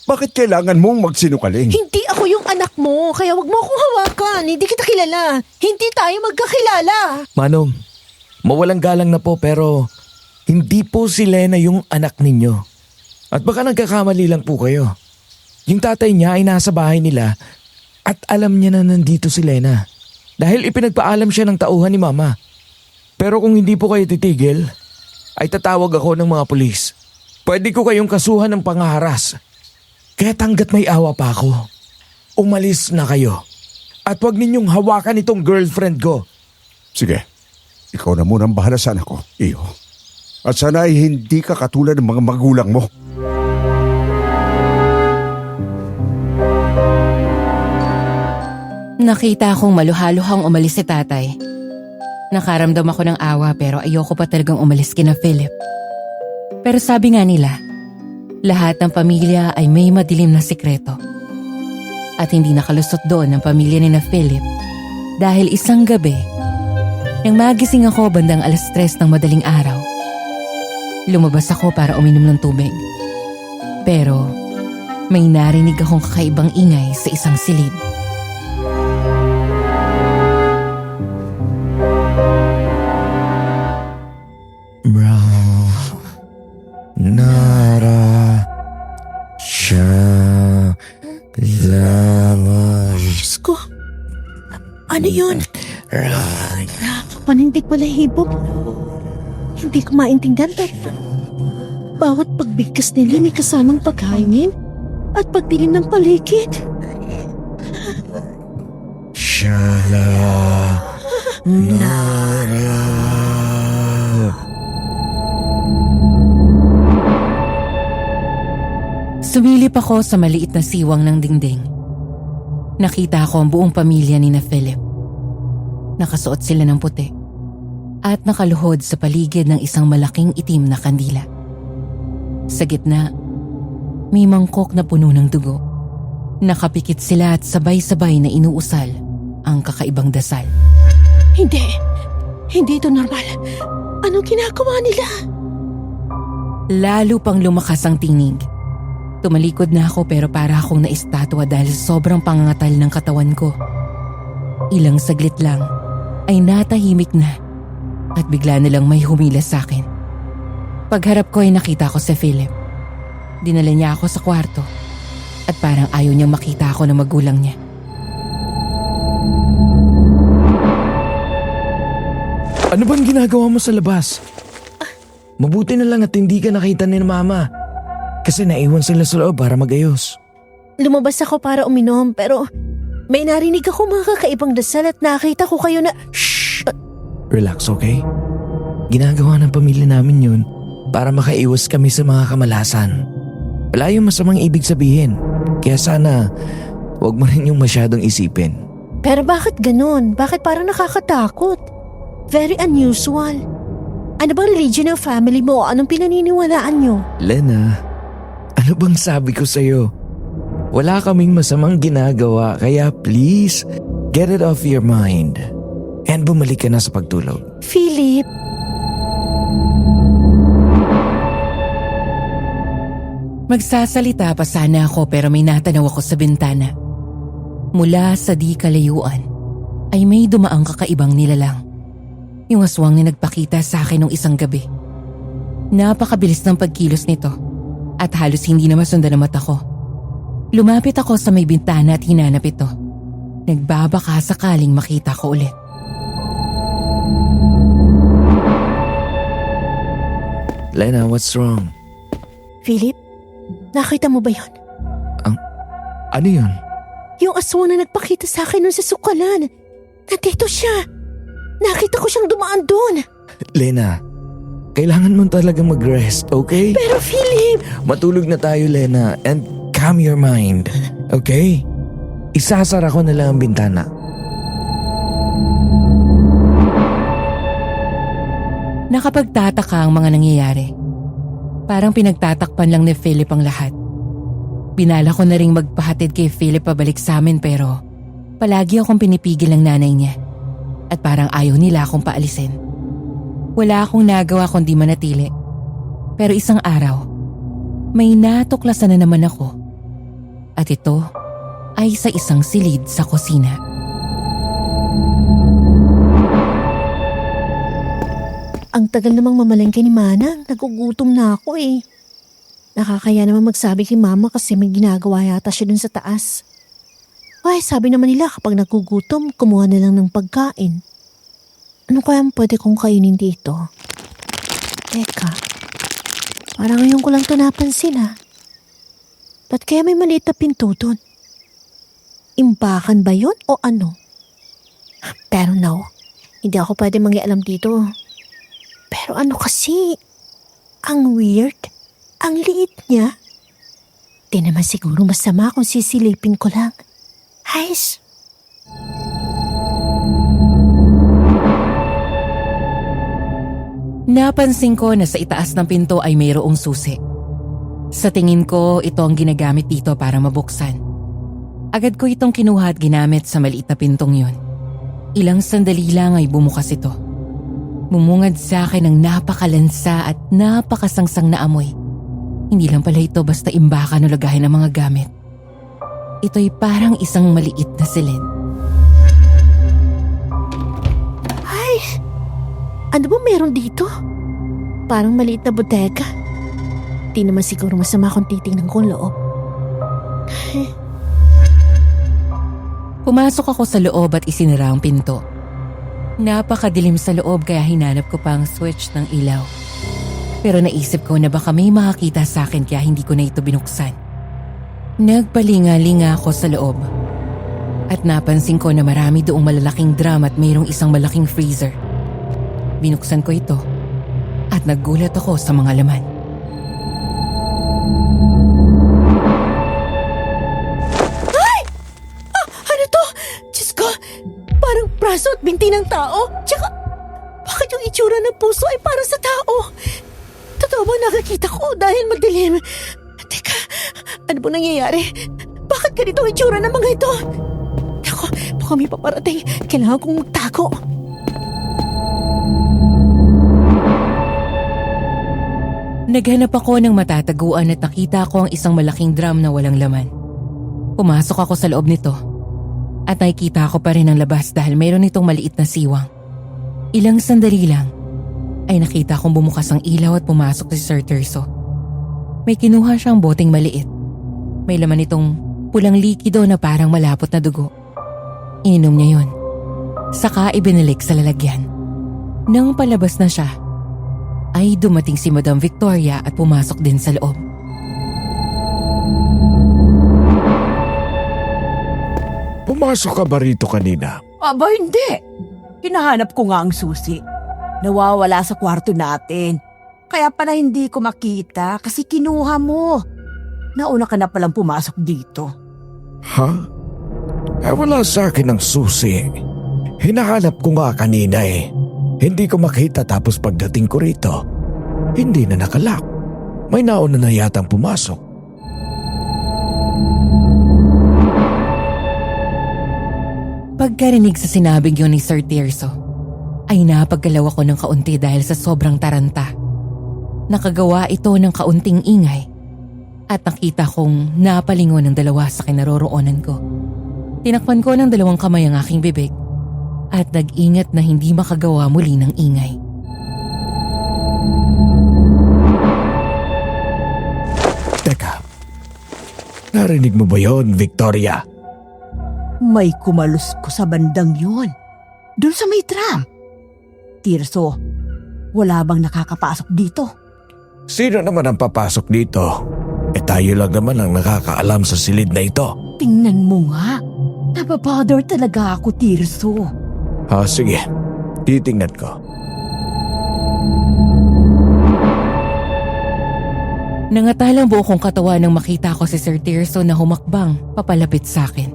Bakit kailangan mong magsinungaling? Hindi ako yung anak mo, kaya wag mo akong hawakan. Hindi kita kilala. Hindi tayo magkakilala. Manong, mawalang galang na po pero hindi po si Lena yung anak ninyo. At baka nagkakamali lang po kayo. Yung tatay niya ay nasa bahay nila at alam niya na nandito si Lena. Dahil ipinagpaalam siya ng tauhan ni Mama. Pero kung hindi po kayo titigil, ay tatawag ako ng mga pulis. Pwede ko kayong kasuhan ng pangaharas. Kaya hanggat may awa pa ako, umalis na kayo. At huwag ninyong hawakan itong girlfriend ko. Sige, ikaw na muna ang bahala sa anak ko, iyo. At sana ay hindi ka katulad ng mga magulang mo. Nakita akong maluhaluhang umalis si tatay. Nakaramdam ako ng awa pero ayoko pa talagang umalis kina Philip. Pero sabi nga nila, lahat ng pamilya ay may madilim na sikreto. At hindi nakalusot doon ang pamilya ni na Philip dahil isang gabi, nang magising ako bandang 3:00 ng madaling araw, lumabas ako para uminom ng tubig. Pero may narinig akong kakaibang ingay sa isang silid. Nara siya lamang. Diyos ko. Ano yun? Panindig balahibo. Hindi ko maintindihan to. Bawat pagbigkas nila may kasamang paghangin at pagdilim ng paligid. Siya Nara. Sumilip ako sa maliit na siwang ng dingding. Nakita ko ang buong pamilya ni na Philip. Nakasuot sila ng puti at nakaluhod sa paligid ng isang malaking itim na kandila. Sa gitna, may mangkok na puno ng dugo. Nakapikit sila at sabay-sabay na inuusal ang kakaibang dasal. Hindi. Hindi ito normal. Anong ginagawa nila? Lalo pang lumakas ang tinig. Tumalikod na ako pero para akong naistatwa dahil sa sobrang pangangatal ng katawan ko. Ilang saglit lang ay natahimik na at bigla nilang may humilas sa akin. Pagharap ko ay nakita ko si Philip. Dinala niya ako sa kwarto at parang ayaw niyang makita ako ng magulang niya. Ano bang ginagawa mo sa labas? Mabuti na lang at hindi ka nakita ni Mama. Kasi naiwan sila sa loob para magayos. Lumabas ako para uminom pero may narinig ako mga kakaibang dasal at nakita ko kayo na... Shh! Relax, okay? Ginagawa ng pamilya namin yun para makaiwas kami sa mga kamalasan. Wala yung masamang ibig sabihin. Kaya sana, huwag mo rin yung masyadong isipin. Pero bakit ganun? Bakit parang nakakatakot? Very unusual. Ano bang religion ng family mo? Anong pinaniniwalaan nyo? Lena, ano bang sabi ko sa'yo? Wala kaming masamang ginagawa kaya please, get it off your mind. And bumalik ka na sa pagtulog. Philip, Magsasalita pa sana ako pero may natanaw ako sa bintana. Mula sa di kalayuan ay may dumaang kakaibang nilalang. Yung aswang na nagpakita sa akin nung isang gabi. Napakabilis ng pagkilos nito at halos hindi na masundan ang mata ko. Lumapit ako sa may bintana at hinanap ito. Nagbabaka sakaling makita ko ulit. Lena, what's wrong? Philip, nakita mo ba yun? Ano yun? Yung aswang na nagpakita sa akin nun sa sukalan. Nandito siya. Nakita ko siyang dumaan doon. Lena, kailangan mo talagang mag-rest, okay? Pero Philip! Matulog na tayo, Lena, and calm your mind, okay? Isasara ko na lang ang bintana. Nakapagtataka ang mga nangyayari. Parang pinagtatakpan lang ni Philip ang lahat. Binala ko na ring magpahatid kay Philip pabalik sa amin pero palagi akong pinipigil ng nanay niya. At parang ayaw nila akong paalisin. Wala akong nagawa kundi manatili. Pero isang araw, may natuklasan na naman ako. At ito ay sa isang silid sa kusina. Ang tagal namang mamalengke ni Manang. Nagugutom na ako eh. Nakakaya naman magsabi kay Mama kasi may ginagawa yata siya dun sa taas. Ay, sabi naman nila kapag nagugutom, kumuha na lang ng pagkain. Ano kaya pwede kong kainin dito? Teka, parang ngayon ko lang ito napansin ha. Ba't kaya may maliit na pinto dun? Imbakan ba yun o ano? Pero no, hindi ako pwede mangialam dito. Pero ano kasi, ang weird, ang liit niya. Di naman siguro masama kung sisilipin ko lang. Guys. Napansin ko na sa itaas ng pinto ay mayroong susi. Sa tingin ko, ito ang ginagamit dito para mabuksan. Agad ko itong kinuha at ginamit sa maliit na pintong yun. Ilang sandali lang ay bumukas ito. Mumungad sa akin ng napakalansa at napakasangsang na amoy. Hindi lang pala ito basta imbakan o lagayan ng mga gamit. Ito'y parang isang maliit na silid. Ay, ano ba meron dito? Parang maliit na bodega. Di naman siguro masama kung titingnan ko ang loob. Pumasok ako sa loob at isinara ang pinto. Napakadilim sa loob kaya hinanap ko pa ang switch ng ilaw. Pero naisip ko na baka may makakita sa akin kaya hindi ko na ito binuksan. Nagpalinga-linga ako sa loob. At napansin ko na marami doong malalaking drum at mayroong isang malaking freezer. Binuksan ko ito at naggulat ako sa mga laman. Ano to? Diyos ko, parang braso at binti ng tao. Tsaka, bakit yung itsura ng puso ay para sa tao? Totoo ba nakakita ko dahil madilim? Teka, ano ba nangyayari? Bakit ganito ang itsura ng mga ito? Ako, baka may paparating. Kailangan kong magtago. Naghanap ako ng matataguan at nakita ko ang isang malaking drum na walang laman. Pumasok ako sa loob nito at nakikita ko pa rin ang labas dahil mayroon itong maliit na siwang. Ilang sandali lang ay nakita kong bumukas ang ilaw at pumasok si Sir Tirso. May kinuha siyang boteng maliit. May laman itong pulang likido na parang malapot na dugo. Ininom niya yun. Saka ibinalik sa lalagyan. Nang palabas na siya, ay dumating si Madam Victoria at pumasok din sa loob. Pumasok ka ba rito kanina? Aba, hindi. Hinahanap ko nga ang susi. Nawawala sa kwarto natin. Kaya pala hindi ko makita kasi kinuha mo. Nauna ka na palang pumasok dito. Ha? Wala sa akin ang susi. Hinahanap ko nga kanina eh. Hindi ko makita tapos pagdating ko rito, hindi na nakalak. May nauna na yatang pumasok. Pagkarinig sa sinabing yun ni Sir Tirso, ay napagalaw ako ng kaunti dahil sa sobrang taranta. Nakagawa ito ng kaunting ingay at nakita kong napalingon ng dalawa sa kinaroroonan ko. Tinakpan ko ng dalawang kamay ang aking bibig at nag-ingat na hindi makagawa muli ng ingay. Teka, narinig mo ba yon, Victoria? May kumalus ko sa bandang yun. Doon sa may tram. Tirso, wala bang nakakapasok dito? Sino naman ang papasok dito? Tayo lang naman ang nakakaalam sa silid na ito. Tingnan mo nga. Napabother talaga ako, Tirso. Sige, titingnan ko. Nangatalang buo kong katawan nang makita ko si Sir Tirso na humakbang papalapit sa akin.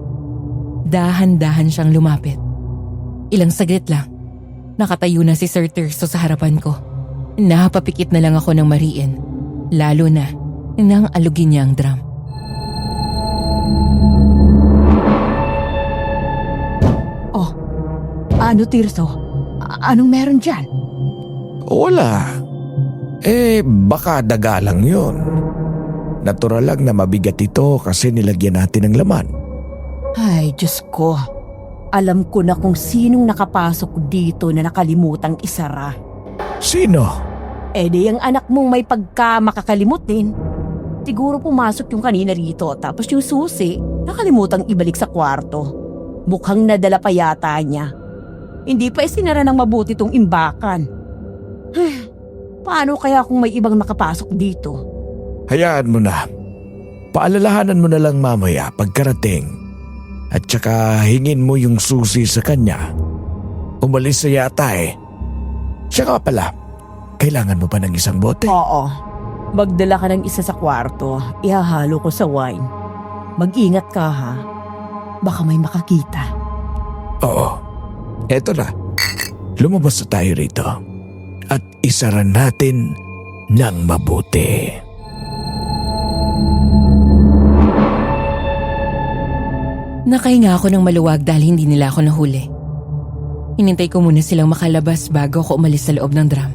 Dahan-dahan siyang lumapit. Ilang saglit lang, nakatayo na si Sir Tirso sa harapan ko. Napapikit na lang ako ng mariin, lalo na nang alugin niya ang drum. Oh, ano Tirso? Anong meron dyan? Wala. Baka daga lang yun. Natural lang na mabigat ito kasi nilagyan natin ng laman. Ay, Diyos ko. Alam ko na kung sinong nakapasok dito na nakalimutang isara. Sino? Di ang anak mong may pagka makakalimutin. Siguro pumasok yung kanina rito tapos yung susi nakalimutang ibalik sa kwarto. Mukhang nadala pa yata niya. Hindi pa isinara ng mabuti tong imbakan. Paano kaya kung may ibang nakapasok dito? Hayaan mo na. Paalalahanan mo na lang mamaya pagkarating. At saka hingin mo yung susi sa kanya. Umalis na yata eh. Siya ka pala, kailangan mo pa ng isang bote? Oo. Magdala ka ng isa sa kwarto. Ihahalo ko sa wine. Mag-ingat ka ha. Baka may makakita. Oo. Eto na. Lumabas na tayo rito. At isara natin ng mabuti. Nakahinga ako ng maluwag dahil hindi nila ako nahuli. Hinintay ko muna silang makalabas bago ako umalis sa loob ng drum.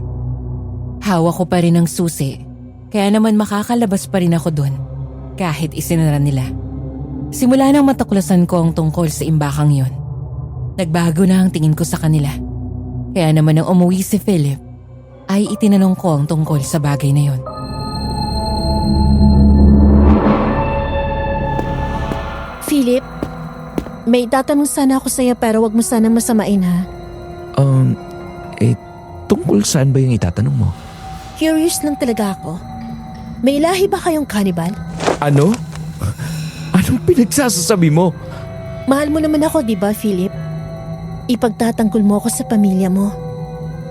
Hawak ko pa rin ang susi, kaya naman makakalabas pa rin ako doon kahit isinara nila. Simula nang matuklasan ko ang tungkol sa imbakang yon. Nagbago na ang tingin ko sa kanila. Kaya naman nang umuwi si Philip, ay itinanong ko ang tungkol sa bagay na yon. Philip, may tatanong sana ako sa'yo pero wag mo sana masamain ha. Tungkol saan ba yung itatanong mo? Curious lang talaga ako. May lahi ba kayong cannibal? Ano? Anong pinagsasasabi mo? Mahal mo naman ako, di ba, Philip? Ipagtatanggol mo ako sa pamilya mo.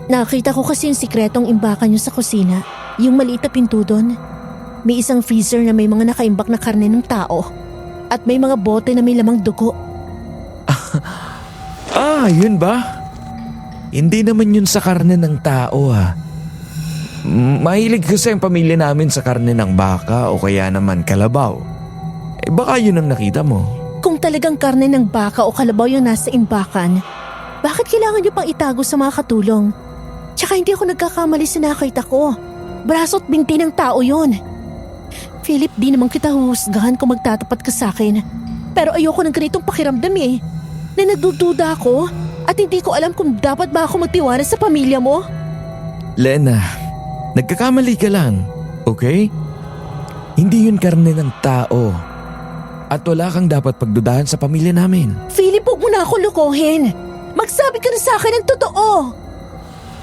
Nakita ko kasi yung sikretong imbakan nyo sa kusina. Yung maliit na pinto doon. May isang freezer na may mga nakaimbak na karne ng tao. At may mga bote na may lamang dugo. Yun ba? Hindi naman yun sa karne ng tao ha. Mahilig kasi ang pamilya namin sa karne ng baka o kaya naman kalabaw. baka yun ang nakita mo. Kung talagang karne ng baka o kalabaw yung nasa imbakan, bakit kailangan niyo pang itago sa mga katulong? Tsaka hindi ako nagkakamali sa nakita ko. Braso at binti ng tao yun. Philip, di naman kita huhusgahan kung magtatapat ka sa akin. Pero ayoko ng ganitong pakiramdam eh. Na nagdududa ako at hindi ko alam kung dapat ba ako magtiwala sa pamilya mo. Lena, nagkakamali ka lang, okay? Hindi yun karne ng tao. At wala kang dapat pagdudahan sa pamilya namin. Philip, huwag mo na ako lokohin. Magsabi ka na sa akin ng totoo.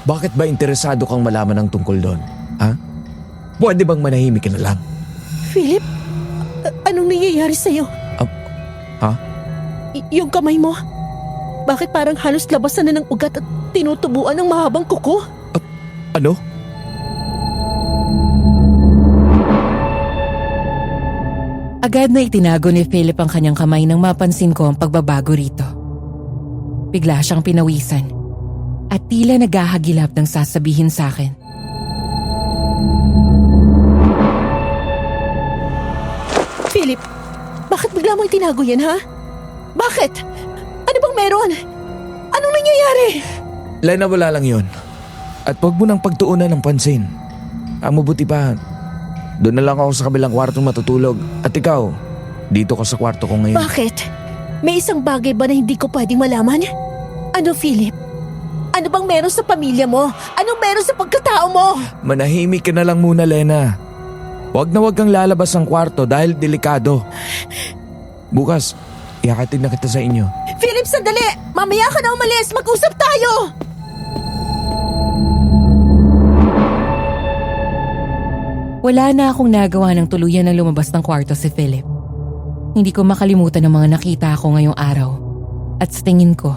Bakit ba interesado kang malaman ng tungkol doon? Ha? Pwede bang manahimik ka na lang? Philip, anong nangyayari sa'yo? Ha? Yung kamay mo? Bakit parang halos labasan na ng ugat at tinutubuan ng mahabang kuko? Ano? Agad na itinago ni Philip ang kanyang kamay nang mapansin ko ang pagbabago rito. Bigla siyang pinawisan at tila naghahagilap ng sasabihin sa akin. Philip, bakit bigla mo itinago yan, ha? Bakit? Ano bang meron? Anong nangyayari? Lena, wala lang yon. At huwag mo nang pagtuunan ng pansin. Mabuti pa, doon na lang ako sa kabilang kwarto matutulog. At ikaw, dito ka sa kwarto ko ngayon. Bakit? May isang bagay ba na hindi ko pwedeng malaman? Ano, Philip? Ano bang meron sa pamilya mo? Anong meron sa pagkatao mo? Manahimik ka na lang muna, Lena. Huwag na huwag kang lalabas ng kwarto dahil delikado. Bukas, iakatid na kita sa inyo. Philip, sandali! Mamaya ka na umalis! Mag-usap tayo! Wala na akong nagawa ng tuluyan ng lumabas ng kwarto si Philip. Hindi ko makalimutan ang mga nakita ko ngayong araw. At sa tingin ko,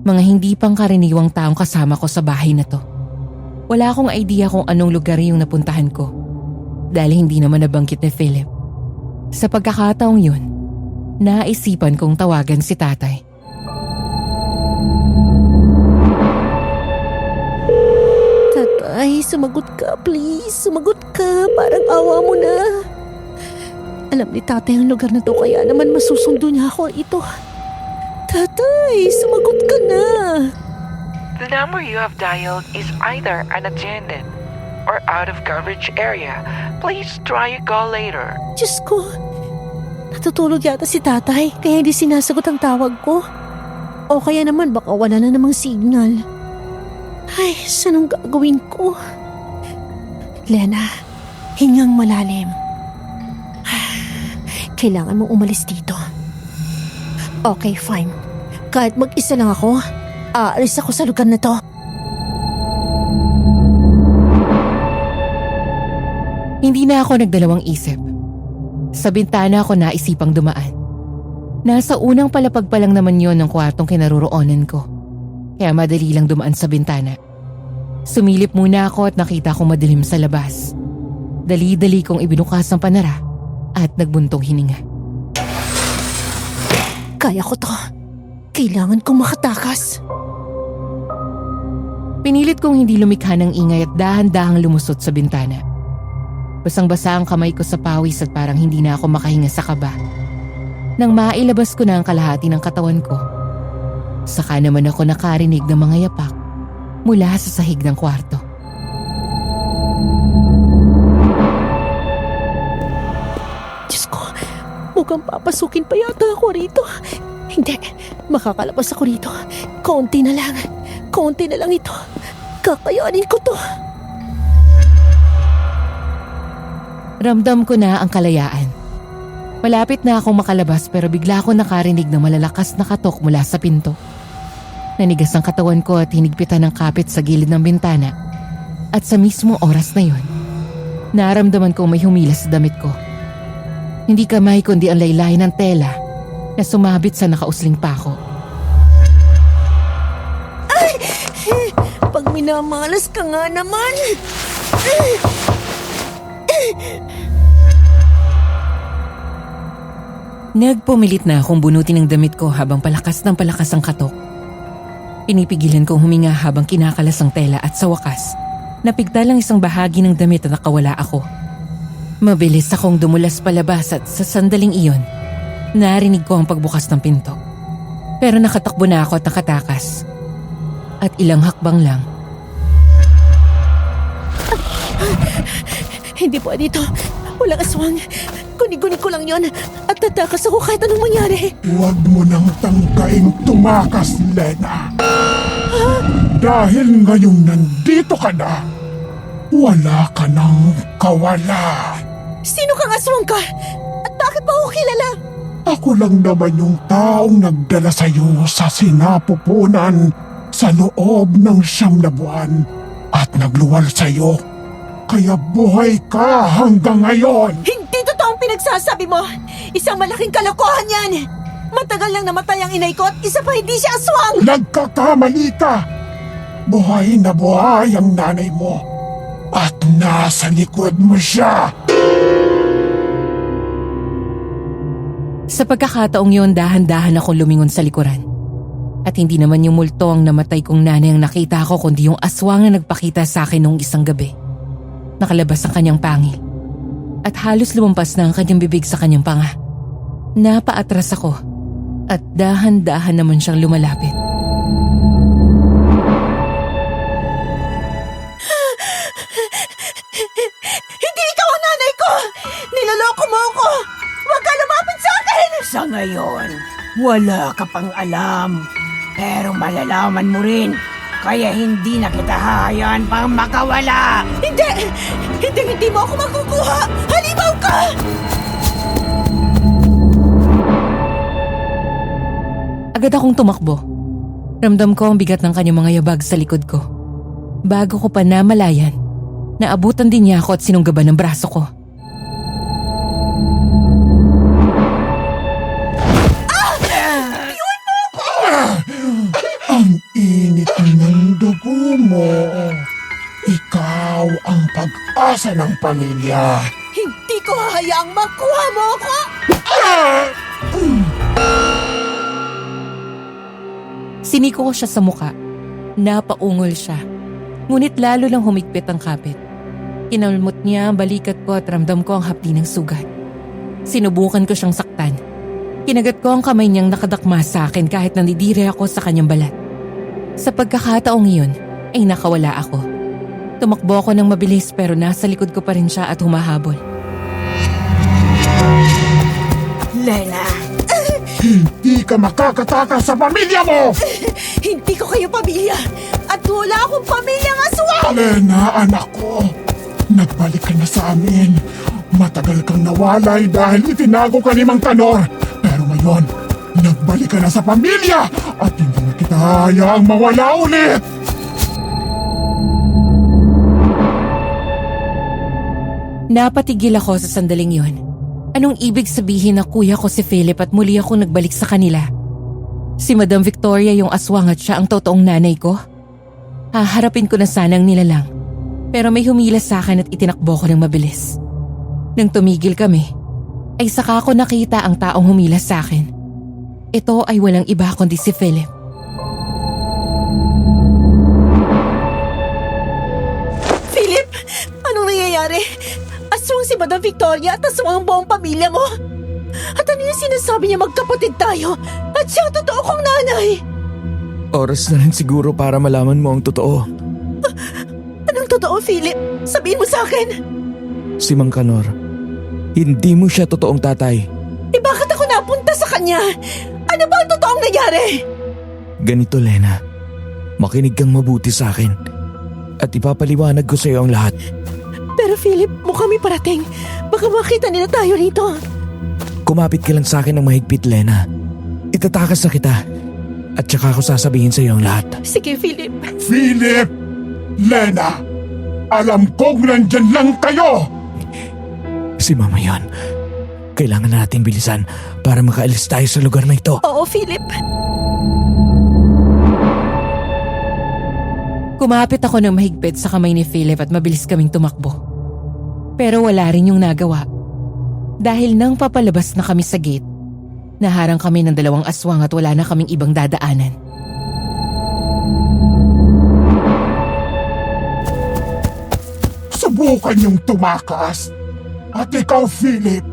mga hindi pang karaniwang taong kasama ko sa bahay na to. Wala akong idea kung anong lugar yung napuntahan ko. Dahil hindi naman nabanggit ni Philip. Sa pagkakataong yun, naisipan kong tawagan si tatay. Tatay, sumagot ka please. Sumagot ka. Parang awa mo na. Alam ni tatay ang lugar na to kaya naman masusundo niya ako ito. Tatay, sumagot ka na. The number you have dialed is either unattended or out of coverage area. Please try your call later. Diyos ko, natutulog yata si tatay kaya hindi sinasagot ang tawag ko. O kaya naman baka wala na namang signal. Ay, sanong gagawin ko? Lena, hingang malalim. Kailangan mong umalis dito. Okay, fine. Kahit mag-isa lang ako, aalis ako sa lugar na to. Hindi na ako nagdalawang isip. Sa bintana ako naisipang dumaan. Nasa unang palapag pa lang naman yon ng kwartong kinaroroonan ko. Kaya madali lang dumaan sa bintana. Sumilip muna ako at nakita kong madilim sa labas. Dali-dali kong ibinukas ang panara at nagbuntong hininga. Kaya ko to. Kailangan kong makatakas. Pinilit kong hindi lumikha ng ingay at dahan-dahang lumusot sa bintana. Basang-basa ang kamay ko sa pawis at parang hindi na ako makahinga sa kaba. Nang mailabas ko na ang kalahati ng katawan ko, saka naman ako nakarinig ng mga yapak mula sa sahig ng kwarto. Diyos ko, mukhang papasukin pa yata ako rito. Hindi, makakalabas ako rito. Konti na lang ito. Kakayanin ko to. Ramdam ko na ang kalayaan. Malapit na akong makalabas pero bigla ako nakarinig ng malalakas na katok mula sa pinto. Nanigas ang katawan ko at hinigpitan ng kapit sa gilid ng bintana. At sa mismo oras na yon, naramdaman kong may humilas sa damit ko. Hindi kamay kundi ang laylay ng tela na sumabit sa nakausling pako. Ay! Pag minamalas ka nga naman! Nagpumilit na akong bunutin ang damit ko habang palakas ng palakas ang katok. Pinipigilan kong huminga habang kinakalas ang tela at sa wakas, napigtal ang isang bahagi ng damit at nakawala ako. Mabilis akong dumulas palabas at sa sandaling iyon, narinig ko ang pagbukas ng pinto. Pero nakatakbo na ako at nakatakas. At ilang hakbang lang, Hindi po dito. Walang aswang. Guni-guni ko lang yon at tatakas ako kahit anong mangyari. Huwag mo nang tangkaing tumakas, Lena. Dahil ngayong nandito ka na, wala ka nang kawala. Sino kang aswang ka? At bakit pa ako kilala? Ako lang naman yung taong nagdala sa'yo sa sinapupunan sa loob ng 9 na buwan at nagluwal sa'yo. Kaya buhay ka hanggang ngayon. Hindi totoo ang pinagsasabi mo. Isang malaking kalokohan yan. Matagal lang namatay ang inay ko at isa pa hindi siya aswang. Nagkakamali ka. Buhay na buhay ang nanay mo. At nasa likod mo siya. sa pagkakataong yun dahan-dahan akong lumingon sa likuran. At hindi naman yung multo ang namatay kong nanay ang nakita ko kundi yung aswang na nagpakita sa akin noong isang gabi. Nakalabas ang kanyang pangil. At halos lumampas na ang kanyang bibig sa kanyang panga. Napaatras ako at dahan-dahan naman siyang lumalapit. Hindi ikaw ang nanay ko! Niloloko mo ako! Huwag ka lumapit sa akin! Sa ngayon, wala ka pang alam. Pero malalaman mo rin. Kaya hindi na kita hahayaan pang makawala. Hindi! Hindi mo ako makukuha! Halimaw ka! Agad akong tumakbo. Ramdam ko ang bigat ng kanyang mga yabag sa likod ko. Bago ko pa namalayan, naabutan din niya ako at sinunggaban ng braso ko. Ang init ng dugo mo. Ikaw ang pag-asa ng pamilya. Hindi ko hahayaang makuha mo ako! Siniko ko siya sa muka. Napaungol siya. Ngunit lalo lang humigpit ang kapit. Kinalmot niya ang balikat ko at ramdam ko ang hapdi ng sugat. Sinubukan ko siyang saktan. Kinagat ko ang kamay niyang nakadakma sa akin kahit nandidire ako sa kanyang balat. Sa pagkakataong iyon, ay nakawala ako. Tumakbo ako ng mabilis pero nasa likod ko pa rin siya at humahabol. Lena, Hindi ka makakatakas sa pamilya mo! Hindi ko kayo pamilya! At wala akong pamilyang aswang! Lena, anak ko. Nagbalik ka na sa amin. Matagal kang nawalay dahil itinago ka ni Mang Tanor. Pero ngayon, nagbalik ka na sa pamilya at hindi na kita hayaang mawala ulit. Napatigil ako sa sandaling yon. Anong ibig sabihin na kuya ko si Philip at muli ako nagbalik sa kanila? Si Madam Victoria yung aswang at siya ang totoong nanay ko? Haharapin ko na sanang nilalang. Pero may humilas sa akin at itinakbo ko ng mabilis. Nang tumigil kami, ay saka ko nakita ang taong humilas sa akin. Ito ay walang iba kundi si Philip. Philip! Anong nangyayari? Aswang si Madam Victoria at aswang ang buong pamilya mo? At ano yung sinasabi niya magkapatid tayo? At siya ang totoo kong nanay! Oras na rin siguro para malaman mo ang totoo. Anong totoo, Philip? Sabihin mo sa akin! Si Mang Kanor, hindi mo siya totoong tatay. Eh bakit ako napunta sa kanya? Ano ba ang totoong nangyari? Ganito, Lena. Makinig kang mabuti sa akin. At ipapaliwanag ko sa iyo ang lahat. Pero Philip, mukhang may parating. Baka makita nila tayo rito. Kumapit ka lang sa akin ng mahigpit, Lena. Itatakas na kita. At saka ako sasabihin sa iyo ang lahat. Sige, Philip. Philip! Lena! Alam kong nandyan lang kayo! Si Mama yon. Kailangan nating bilisan para makaalis tayo sa lugar na ito. Oo, Philip. Kumapit ako ng mahigpit sa kamay ni Philip at mabilis kaming tumakbo. Pero wala rin yung nagawa. Dahil nang papalabas na kami sa gate, naharang kami ng 2 aswang at wala na kaming ibang dadaanan. Subukan niyong tumakas. At ikaw, Philip,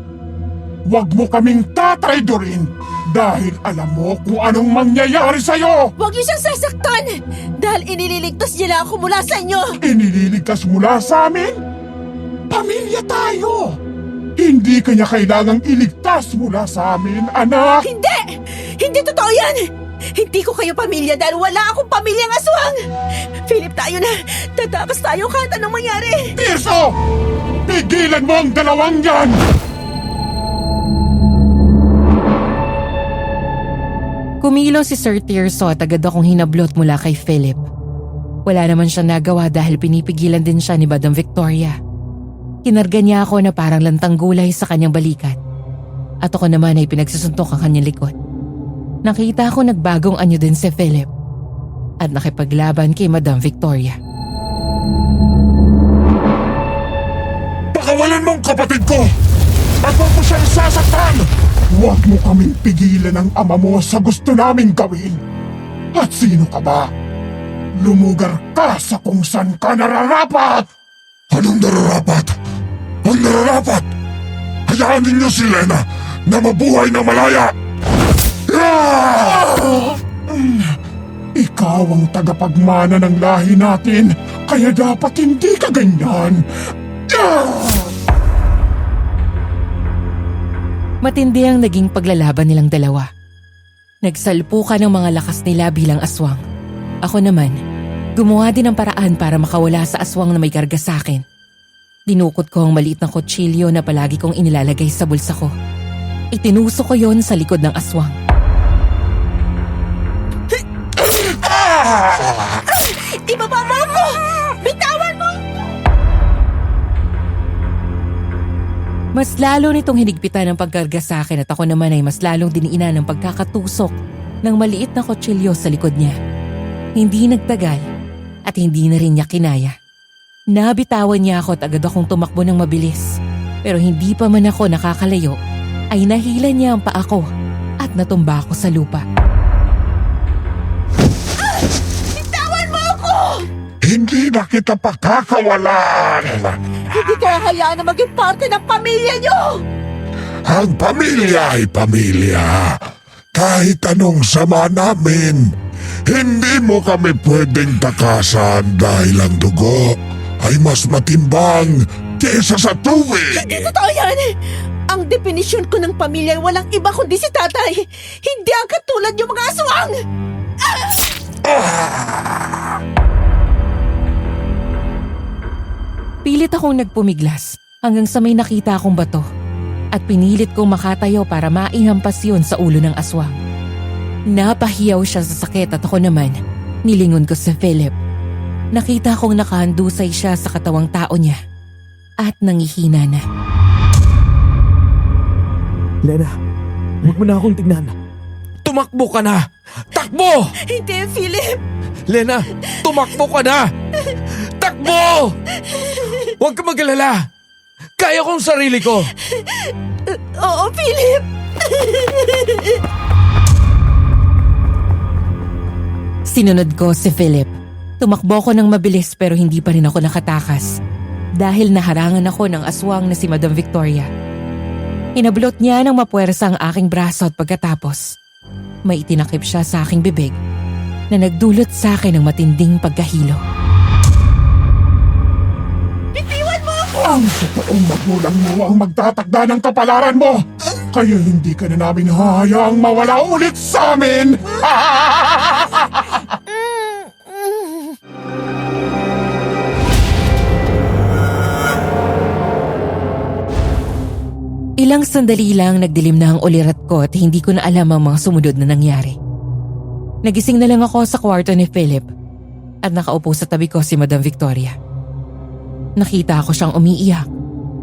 huwag mo kaming tatraidorin dahil alam mo kung anong mangyayari sa'yo! Huwag niyo siyang sasaktan! Dahil inililigtas niya lang ako mula sa inyo! Inililigtas mula sa amin? Pamilya tayo! Hindi kanya kailangang iligtas mula sa amin, anak! Hindi! Hindi totoo yan! Hindi ko kayo pamilya dahil wala akong pamilyang aswang! Philip, tayo na! Tatakas tayo kahit anong mangyari! Tirso! Pigilan mo ang dalawang yan! Kumilo si Sir Tirso at agad akong hinablot mula kay Philip. Wala naman siya nagawa dahil pinipigilan din siya ni Madam Victoria. Kinarga niya ako na parang lantang gulay sa kanyang balikat. At ako naman ay pinagsusuntok ang kanyang likod. Nakita ko nagbagong anyo din si Philip at nakipaglaban kay Madam Victoria. Pakawalan mong kapatid ko! At huwag mo siyang sasaktan! Huwag mo kaming pigilan ng ama mo sa gusto naming gawin! At sino ka ba? Lumugar ka sa kung saan ka nararapat! Anong nararapat? Ang nararapat! Hayaan ninyo si Lena na mabuhay na malaya! Ikaw ang tagapagmana ng lahi natin, kaya dapat hindi ka ganyan! Matindi ang naging paglalaban nilang dalawa. Nagsalpukan ng mga lakas nila bilang aswang. Ako naman, gumawa din ng paraan para makawala sa aswang na may karga sa akin. Dinukot ko ang maliit na kutsilyo na palagi kong inilalagay sa bulsa ko. Itinuso ko yon sa likod ng aswang. Ibaba mo ako! Bitawan mo! Mas lalo nitong hinigpitan ng pagkarga sa akin at ako naman ay mas lalong diniinan ng pagkakatusok ng maliit na kutsilyo sa likod niya. Hindi nagtagal at hindi na rin niya kinaya. Nabitawan niya ako at agad akong tumakbo ng mabilis. Pero hindi pa man ako nakakalayo ay nahila niya ang paa ko at natumba ako sa lupa. Hindi na kita pakakawalan! Hindi ko hayaan na maging parte ng pamilya niyo! Ang pamilya ay pamilya. Kahit anong sama namin, hindi mo kami pwedeng takasan dahil ang dugo ay mas matimbang kesa sa tuwing. Hindi totoo yan! Ang definisyon ko ng pamilya ay walang iba kundi si tatay. Hindi ang katulad yung mga aswang! Pilit akong nagpumiglas hanggang sa may nakita akong bato at pinilit kong makatayo para maihampas yun sa ulo ng aswang. Napahiyaw siya sa sakit at ako naman, nilingon ko si Philip. Nakita kong nakahandusay siya sa katawang tao niya at nangihina na. Lena, huwag mo na akong tignan. Tumakbo ka na! Takbo! Hindi, Philip! Lena, tumakbo ka na! Takbo! Huwag ka mag-alala! Kaya kong sarili ko! Oo, Philip! Sinunod ko si Philip. Tumakbo ko ng mabilis pero hindi pa rin ako nakatakas dahil naharangan ako ng aswang na si Madam Victoria. Inablot niya ng mapuwersa ang aking braso at pagkatapos, may itinakip siya sa aking bibig na nagdulot sa akin ng matinding pagkahilo. Ang totoong magulang mo ang magtatakda ng kapalaran mo. Kaya hindi ka na namin hahayaang mawala ulit sa amin. Ilang sandali lang nagdilim na ang ulirat ko at hindi ko na alam ang mga sumunod na nangyari. Nagising na lang ako sa kwarto ni Philip at nakaupo sa tabi ko si Madam Victoria. Nakita ko siyang umiiyak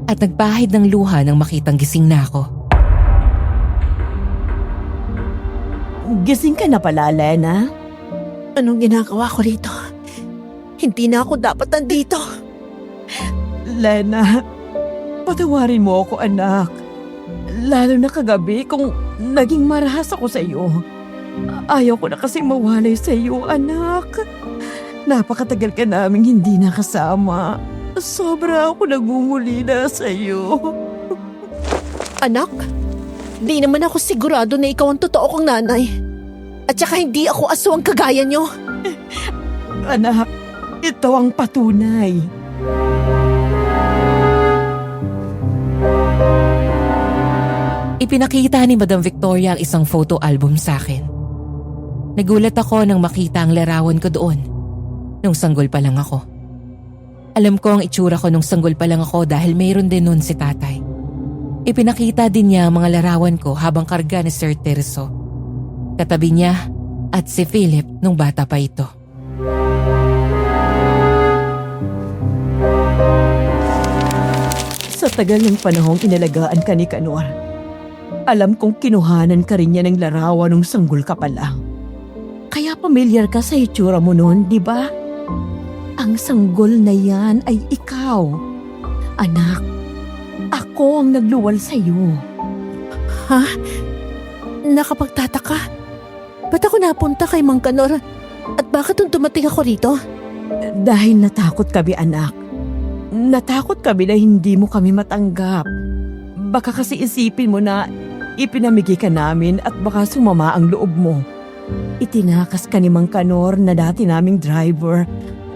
at nagpahid ng luha nang makitang gising na ako. Gising ka na pala, Lena? Anong ginagawa ko rito? Hindi na ako dapat nandito. Lena, patawarin mo ako, anak. Lalo na kagabi kung naging marahas ako sa iyo. Ayaw ko na kasi mawalay sa iyo, anak. Napakatagal ka naming hindi nakasama. Sobra ako nagmumulina sa'yo. Anak, di naman ako sigurado na ikaw ang totoo kong nanay. At saka hindi ako aswang kagaya niyo. Anak, ito ang patunay. Ipinakita ni Madam Victoria ang isang photo album sa akin. Nagulat ako nang makita ang larawan ko doon. Nung sanggol pa lang ako. Alam ko ang itsura ko nung sanggol pa lang ako dahil mayroon din nun si tatay. Ipinakita din niya ang mga larawan ko habang karga ni Sir Terso. Katabi niya at si Philip nung bata pa ito. Sa tagal ng panahong inalagaan ka ni Kanor, alam kong kinuhanan ka rin niya ng larawan nung sanggol ka pa lang. Kaya pamilyar ka sa itsura mo noon, di ba? Ang sanggol na yan ay ikaw. Anak, ako ang nagluwal sa'yo. Ha? Nakapagtataka. Ba't ako napunta kay Mang Kanor? At bakit nung dumating ako rito? Dahil natakot kami, anak. Natakot kami na hindi mo kami matanggap. Baka kasi isipin mo na ipinamigay ka namin at baka sumama ang loob mo. Itinakas ka ni Mang Kanor na dati naming driver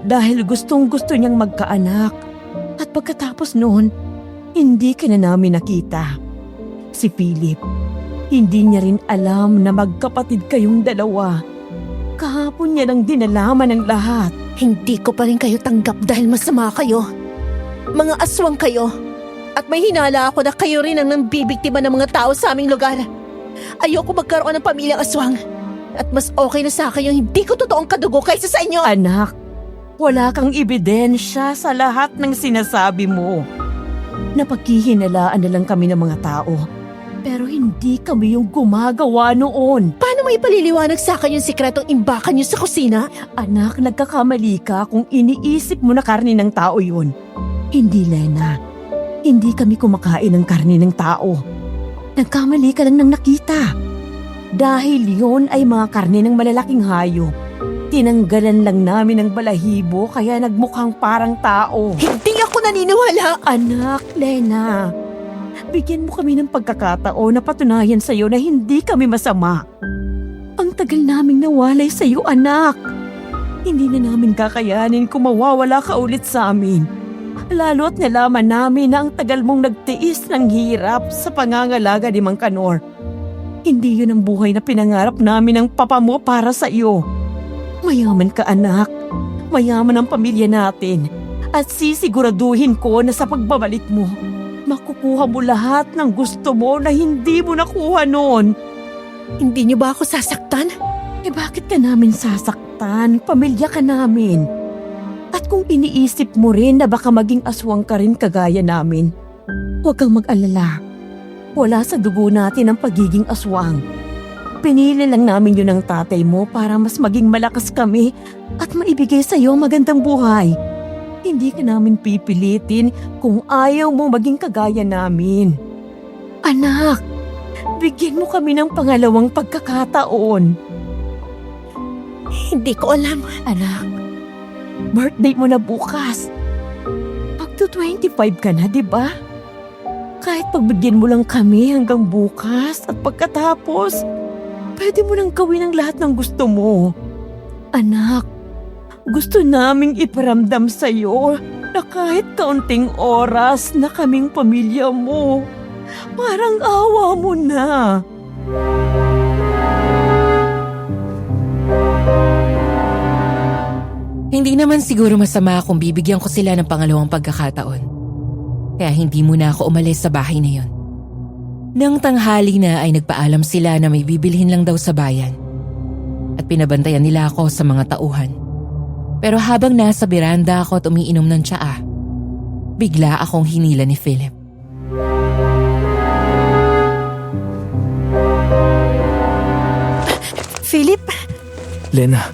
dahil gustong-gusto niyang magkaanak. At pagkatapos noon, hindi ka na namin nakita. Si Philip, hindi niya rin alam na magkapatid kayong dalawa. Kahapon niya nang dinalaman ang lahat. Hindi ko pa rin kayo tanggap dahil masama kayo. Mga aswang kayo. At may hinala ako na kayo rin ang nambibiktima ng mga tao sa aming lugar. Ayoko magkaroon ng pamilyang aswang. At mas okay na sa akin yung hindi ko totoong kadugo kaysa sa inyo. Anak, wala kang ebidensya sa lahat ng sinasabi mo. Napagkihinalaan na lang kami ng mga tao. Pero hindi kami yung gumagawa noon. Paano may paliliwanag sa akin yung sikretong imbakan niyo sa kusina? Anak, nagkakamali ka kung iniisip mo na karne ng tao yun. Hindi, Lena. Hindi kami kumakain ng karne ng tao. Nagkamali ka lang ng nakita. Dahil yon ay mga karne ng malalaking hayop. Tinanggalan lang namin ng balahibo kaya nagmukhang parang tao. Hindi ako naniniwala. Anak, Lena, bigyan mo kami ng pagkakataon na patunayan sa'yo na hindi kami masama. Ang tagal naming nawalay sa'yo, anak. Hindi na namin kakayanin kung mawawala ka ulit sa amin. Lalo't nalaman namin na ang tagal mong nagtiis ng hirap sa pangangalaga ni Mang Kanor. Hindi yun ang buhay na pinangarap namin ng papa mo para sa iyo. Mayaman ka, anak. Mayaman ang pamilya natin. At sisiguraduhin ko na sa pagbabalik mo, makukuha mo lahat ng gusto mo na hindi mo nakuha noon. Hindi niyo ba ako sasaktan? Bakit ka namin sasaktan? Pamilya ka namin. At kung iniisip mo rin na baka maging aswang ka rin kagaya namin, huwag kang mag-alala. Wala sa dugo natin ang pagiging aswang. Pinili lang namin yun ng tatay mo para mas maging malakas kami at maibigay sa'yo magandang buhay. Hindi ka namin pipilitin kung ayaw mo maging kagaya namin. Anak, bigyan mo kami ng pangalawang pagkakataon. Hindi ko alam. Anak, birthday mo na bukas. Magto 25 ka na, di ba? Kahit pagbigyan mo lang kami hanggang bukas at pagkatapos, pwede mo nang gawin ang lahat ng gusto mo. Anak, gusto naming iparamdam sa'yo na kahit kaunting oras na kaming pamilya mo, parang awa mo na. Hindi naman siguro masama kung bibigyan ko sila ng pangalawang pagkakataon. Kaya hindi muna ako umalis sa bahay na yon. Nang tanghali na ay nagpaalam sila na may bibilhin lang daw sa bayan. At pinabantayan nila ako sa mga tauhan. Pero habang nasa beranda ako at umiinom ng tsaa, bigla akong hinila ni Philip. Philip? Lena,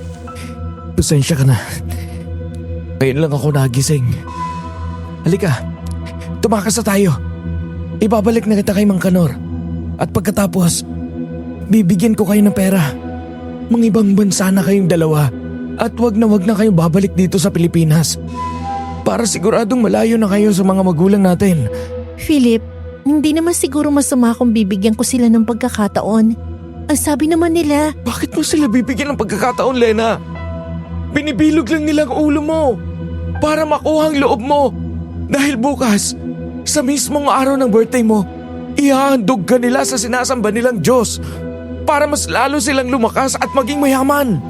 pasensya ka na. Ngayon lang ako nagising. Halika, tumakas na tayo. Ibabalik na kita kay Mang Kanor. At pagkatapos, bibigyan ko kayo ng pera. Mangibang bansa na kayong dalawa. At wag na kayong babalik dito sa Pilipinas. para siguradong malayo na kayo sa mga magulang natin. Philip, hindi naman siguro masama kung bibigyan ko sila ng pagkakataon. Ang sabi naman nila, Bakit mo sila bibigyan ng pagkakataon, Lena? Binibilog lang nilang ulo mo para makuha ang loob mo. Dahil bukas, sa mismong araw ng birthday mo, ihahandog ka nila sa sinasamba nilang Diyos para mas lalo silang lumakas at maging mayaman.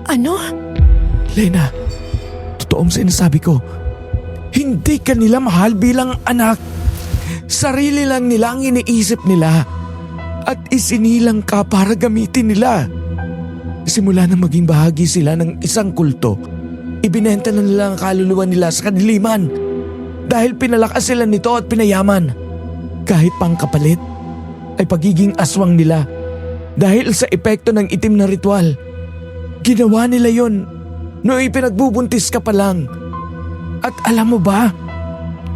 ano? Lena, totoong sinasabi ko, hindi ka nila mahal bilang anak. Sarili lang nila ang iniisip nila at isinilang ka para gamitin nila. Simula nang maging bahagi sila ng isang kulto, ibinenta na nila ang kaluluwa nila sa kadiliman dahil pinalakas sila nito at pinayaman. Kahit pang kapalit ay pagiging aswang nila dahil sa epekto ng itim na ritual. Ginawa nila yon noong ipinagbubuntis ka pa lang. At alam mo ba,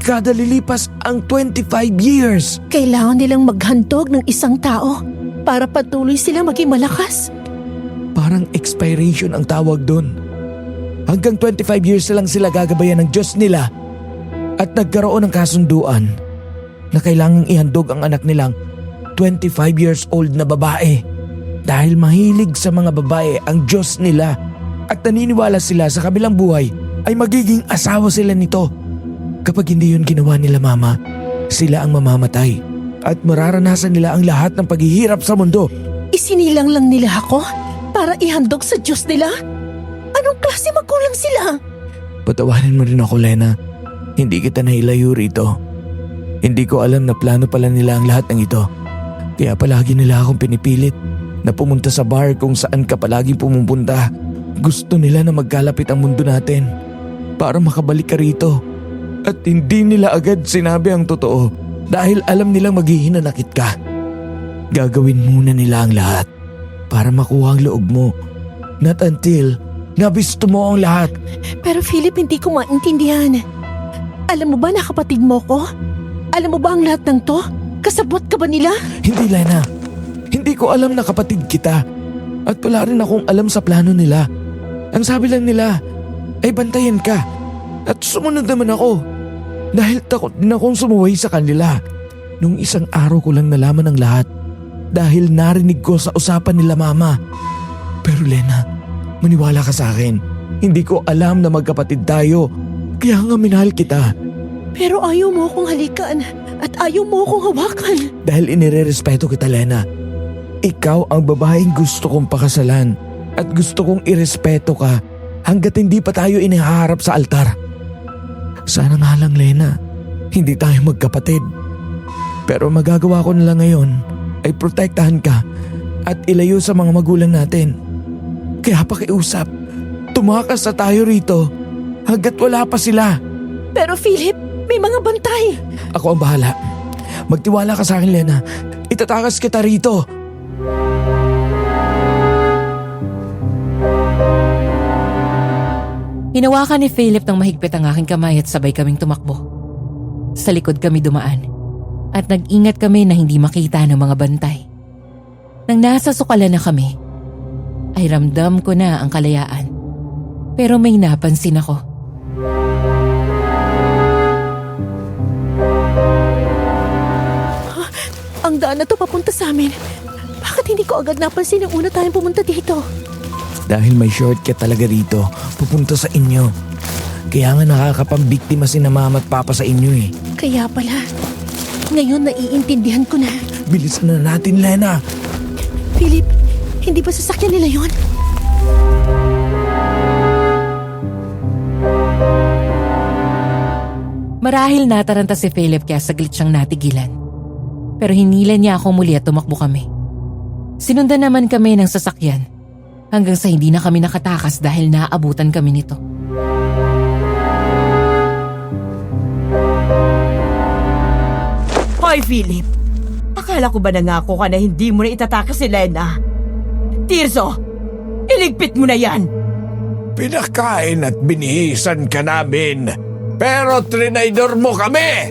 kada lilipas ang 25 years, Kailangan nilang maghandog ng isang tao para patuloy silang maging malakas. parang expiration ang tawag doon. Hanggang 25 years na lang sila gagabayan ng Diyos nila at nagkaroon ng kasunduan na kailangang ihandog ang anak nilang 25 years old na babae dahil mahilig sa mga babae ang Diyos nila at naniniwala sila sa kabilang buhay ay magiging asawa sila nito. Kapag hindi yun ginawa nila, Mama, sila ang mamamatay at mararanasan nila ang lahat ng paghihirap sa mundo. Isinilang lang nila ako para ihandog sa Diyos nila? Anong klase magulang sila? Patawarin mo rin ako, Lena. Hindi kita nailayo rito. Hindi ko alam na plano pala nila ang lahat ng ito. Kaya palagi nila akong pinipilit na pumunta sa bar kung saan ka palaging pumupunta. Gusto nila na magkalapit ang mundo natin para makabalik ka rito. At hindi nila agad sinabi ang totoo dahil alam nilang maghihinanakit ka. Gagawin muna nila ang lahat para makuha ang loob mo. Not until nabisto mo ang lahat. Pero Philip, hindi ko maintindihan. Alam mo ba na kapatid mo ko? Alam mo ba ang lahat ng to? Kasabot ka ba nila? Hindi, Lena. Hindi ko alam na kapatid kita. At wala rin akong alam sa plano nila. Ang sabi lang nila ay bantayan ka. At sumunod naman ako. Dahil takot din akong sumuway sa kanila. Nung isang araw ko lang nalaman ang lahat. Dahil narinig ko sa usapan nila, Mama. Pero Lena, maniwala ka sa akin. Hindi ko alam na magkapatid tayo. Kaya nga minahal kita. Pero ayaw mo akong halikan at ayaw mo akong hawakan. Dahil inirerespeto kita, Lena. Ikaw ang babaeng gusto kong pakasalan at gusto kong irespeto ka hanggat hindi pa tayo inihaharap sa altar. Sana nga lang, Lena, hindi tayo magkapatid. Pero magagawa ko na lang ngayon ay protektahan ka at ilayo sa mga magulang natin. Kaya pakiusap, tumakas na tayo rito hanggat wala pa sila. Pero Philip, may mga bantay. Ako ang bahala. Magtiwala ka sa akin, Lena. Itatakas kita rito. Hinawakan ni Philip ng mahigpit ang aking kamay at sabay kaming tumakbo. Sa likod kami dumaan at nag-ingat kami na hindi makita ng mga bantay. Nang nasa sukalan na kami, ay ramdam ko na ang kalayaan. Pero may napansin ako. Ang daan na to papunta sa amin. Bakit hindi ko agad napansin nung una tayong pumunta dito? Dahil may shortcut talaga rito, pupunta sa inyo. Kaya nga nakakapambiktima si na mama at papa sa inyo eh. Kaya pala, ngayon naiintindihan ko na. Bilisan na natin, Lena. Philip, hindi ba sasakyan nila yon? Marahil nataranta si Philip kaya saglit siyang natigilan. Pero hinila niya ako muli at tumakbo kami. Sinundan naman kami ng sasakyan hanggang sa hindi na kami nakatakas dahil naaabutan kami nito. Hoy, Philip. Akala ko ba nangako ka na hindi mo na itatakas si Lena? Tirso, iligpit mo na yan. Pinakain at binihisan ka namin, pero trinaydor mo kami!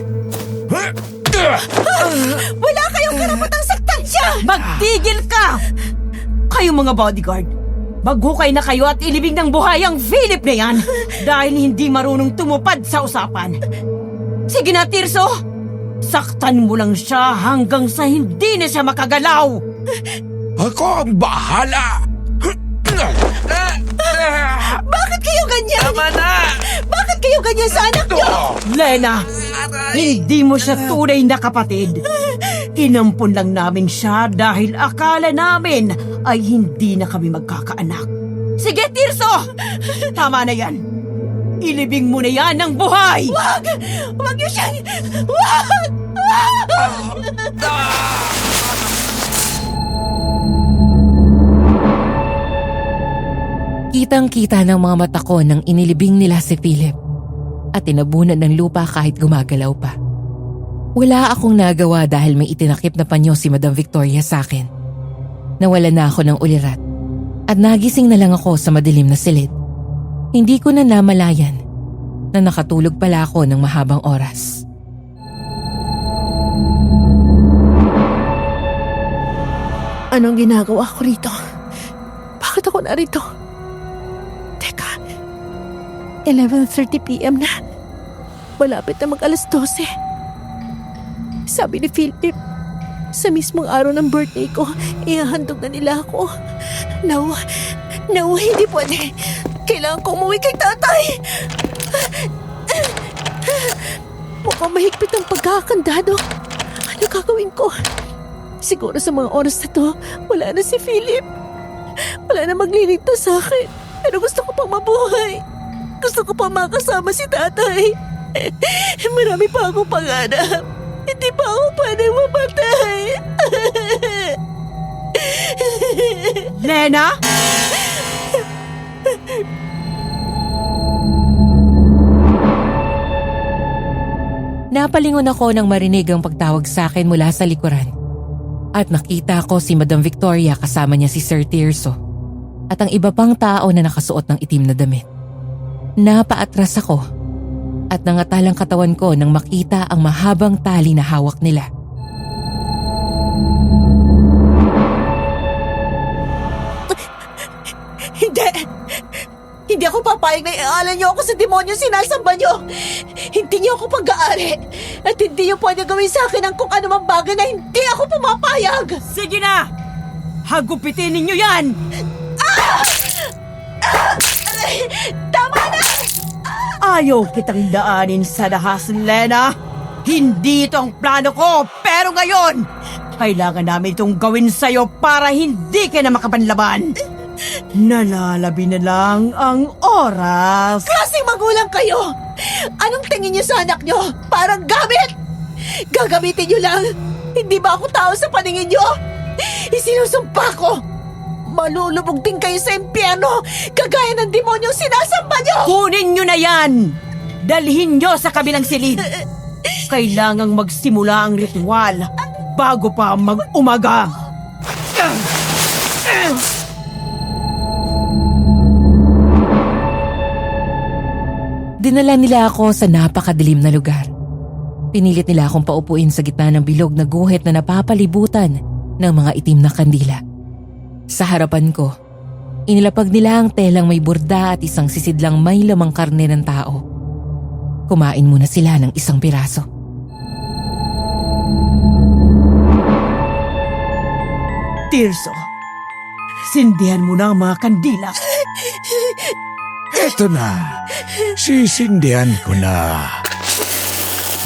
Wala kayong karapatang saktan siya! Magtigil ka! Kayong mga bodyguard, Maghukay na kayo at ilibing ng buhay ang Philip na yan dahil hindi marunong tumupad sa usapan. Sige na, Tirso! Saktan mo lang siya hanggang sa hindi na siya makagalaw. Ako ang bahala! Bakit kayo ganyan? Tama na! Bakit kayo ganyan sa anak niyo? Lena, hindi mo siya tunay na kapatid. Inampun lang namin siya dahil akala namin ay hindi na kami magkakaanak. Sige, Tirso! Tama na yan. Ilibing mo na yan ng buhay! Wag! Wag niyo siyang... Wag! Kitang-kita ng mga mata ko nang inilibing nila si Philip at tinabunan ng lupa kahit gumagalaw pa. Wala akong nagawa dahil may itinakip na panyo si Madam Victoria sa akin. Nawala na ako ng ulirat at nagising na lang ako sa madilim na silid. Hindi ko na namalayan na nakatulog pala ako ng mahabang oras. Anong ginagawa ko rito? Bakit ako narito? Teka, 11:30 p.m. na. Malapit na mag-alas 12. Sabi ni Philip, sa mismong araw ng birthday ko, ihahandog na nila ako. No, hindi pwede. Kailangan ko umuwi kay tatay. Mukhang mahigpit ang pagkakandado. Ano gagawin ko? Siguro sa mga oras na to, wala na si Philip. Wala na magliligtas sa akin. Pero gusto ko pang mabuhay. Gusto ko pang makasama si tatay. Marami pa akong pangarap. Hindi pa ako pwedeng mamatay. Lena? Napalingon ako nang marinig ang pagtawag sa akin mula sa likuran. At nakita ko si Madam Victoria kasama niya si Sir Tirso at ang iba pang tao na nakasuot ng itim na damit. Napaatras ako at nangatalang katawan ko nang makita ang mahabang tali na hawak nila. Hindi ako papayag na iaala niyo ako sa demonyo sinasamba niyo. Hindi niyo ako pag-aari. At hindi niyo pwede gawin sa akin ang kung anumang bagay na hindi ako pumapayag. Sige na! Hagupitin ninyo yan! Tama na! Ayaw kitang daanin sa dahas, Lena. Hindi ito ang plano ko, pero ngayon, kailangan namin itong gawin sa'yo para hindi ka na makapanlaban. Nalalabi na lang ang oras. Klaseng magulang kayo! Anong tingin niyo sa anak niyo? Parang gamit! Gagamitin niyo lang! Hindi ba ako tao sa paningin niyo? Isinusumpa ko! Malulubog din kayo sa impyerno kagaya ng demonyong sinasamba niyo! Kunin niyo na yan! Dalhin niyo sa kabilang silid! Kailangang magsimula ang ritual bago pa mag-umaga! Dinala nila ako sa napakadilim na lugar. Pinilit nila akong paupuin sa gitna ng bilog na guhit na napapalibutan ng mga itim na kandila. Sa harapan ko, inilapag nila ang telang may burda at isang sisidlang may lamang karne ng tao. Kumain muna sila ng isang piraso. Tirso, sindihan mo na ang mga kandila. Eto na, sisindihan ko na.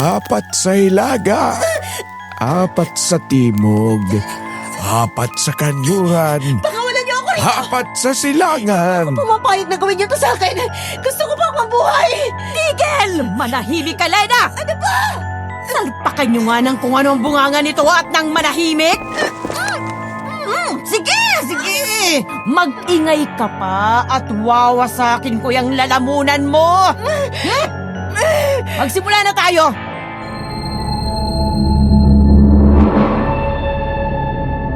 4 sa hilaga, 4 sa timog, 4 sa kanyuran, Pakawalan niyo ako rito! 4 sa silangan. Pumapayag na gawin niyo to sa akin! Gusto ko pang mabuhay! Tigil! Manahimik ka, Lena! Ano ba? Salpakan niyo nga ng kung ano ang bunganga nito at nang manahimik! Sige! Mag-ingay ka pa at wawasakin ko yung lalamunan mo! Magsimula na tayo!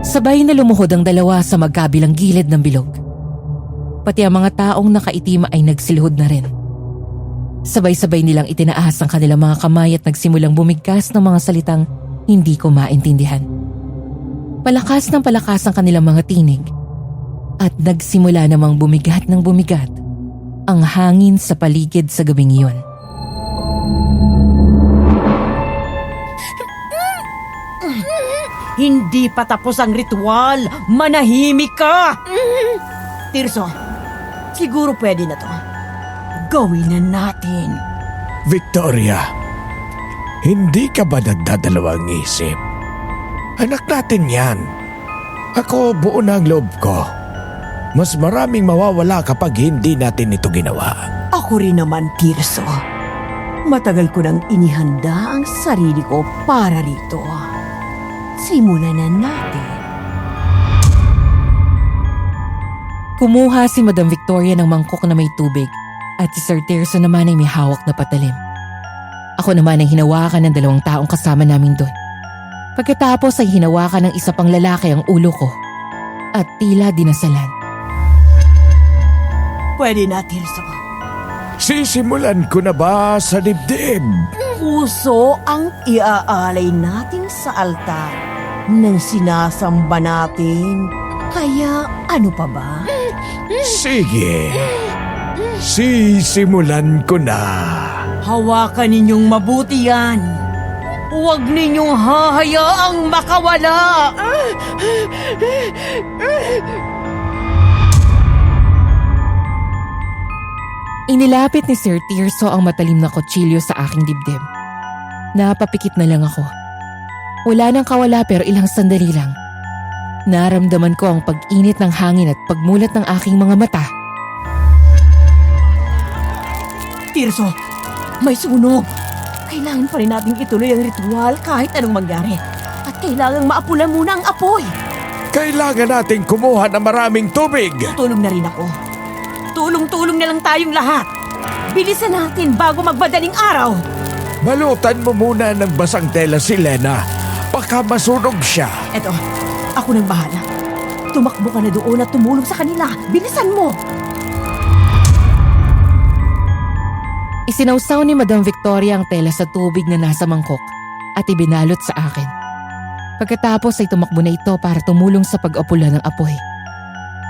Sabay na lumuhod ang dalawa sa magkabilang gilid ng bilog. Pati ang mga taong nakaitim ay nagsilhod na rin. Sabay-sabay nilang itinaas ang kanilang mga kamay at nagsimulang bumigkas ng mga salitang hindi ko maintindihan. Palakas ng palakas ang kanilang mga tinig. At nagsimula namang bumigat ng bumigat ang hangin sa paligid sa gabing iyon. Hindi pa tapos ang ritual. Manahimik ka! Tirso, siguro pwede na to. Gawin na natin. Victoria, hindi ka ba nagdadalawang isip? Anak natin yan. Ako, buo na ang loob ko. Mas maraming mawawala kapag hindi natin ito ginawa. Ako rin naman, Tirso. Matagal ko nang inihanda ang sarili ko para rito. Simulan na natin. Kumuha si Madam Victoria ng mangkok na may tubig at si Sir Tirso naman ay may hawak na patalim. Ako naman ang hinawakan ng 2 taong kasama namin doon. Pagkatapos ay hinawakan ng isa pang lalaki ang ulo ko at tila dinasalan. Pwede na, Tirso. Sisimulan ko na ba sa dibdib? Puso ang iaalay natin sa altar ng sinasamba natin. Kaya ano pa ba? Sige. Sisimulan ko na. Hawakan ninyong mabuti yan. Huwag ninyong hahayaang makawala. Inilapit ni Sir Tirso ang matalim na kutsilyo sa aking dibdib. Napapikit na lang ako. Wala nang kawala pero ilang sandali lang. Naramdaman ko ang pag-init ng hangin at pagmulat ng aking mga mata. Tirso, may sunog. Kailangan pa rin nating ituloy ang ritual kahit anong mangyari. At kailangang maapula muna ang apoy. Kailangan nating kumuha ng maraming tubig. Tulong na rin ako. Tulong-tulong na lang tayong lahat. Bilisan natin bago magbadaling araw. Balutan mo muna ng basang tela si Lena. Baka masunog siya. Eto, ako nang bahala. Tumakbo ka na doon at tumulong sa kanila. Bilisan mo! Isinawsaw ni Madam Victoria ang tela sa tubig na nasa mangkok at ibinalot sa akin. Pagkatapos ay tumakbo na ito para tumulong sa pag-apula ng apoy.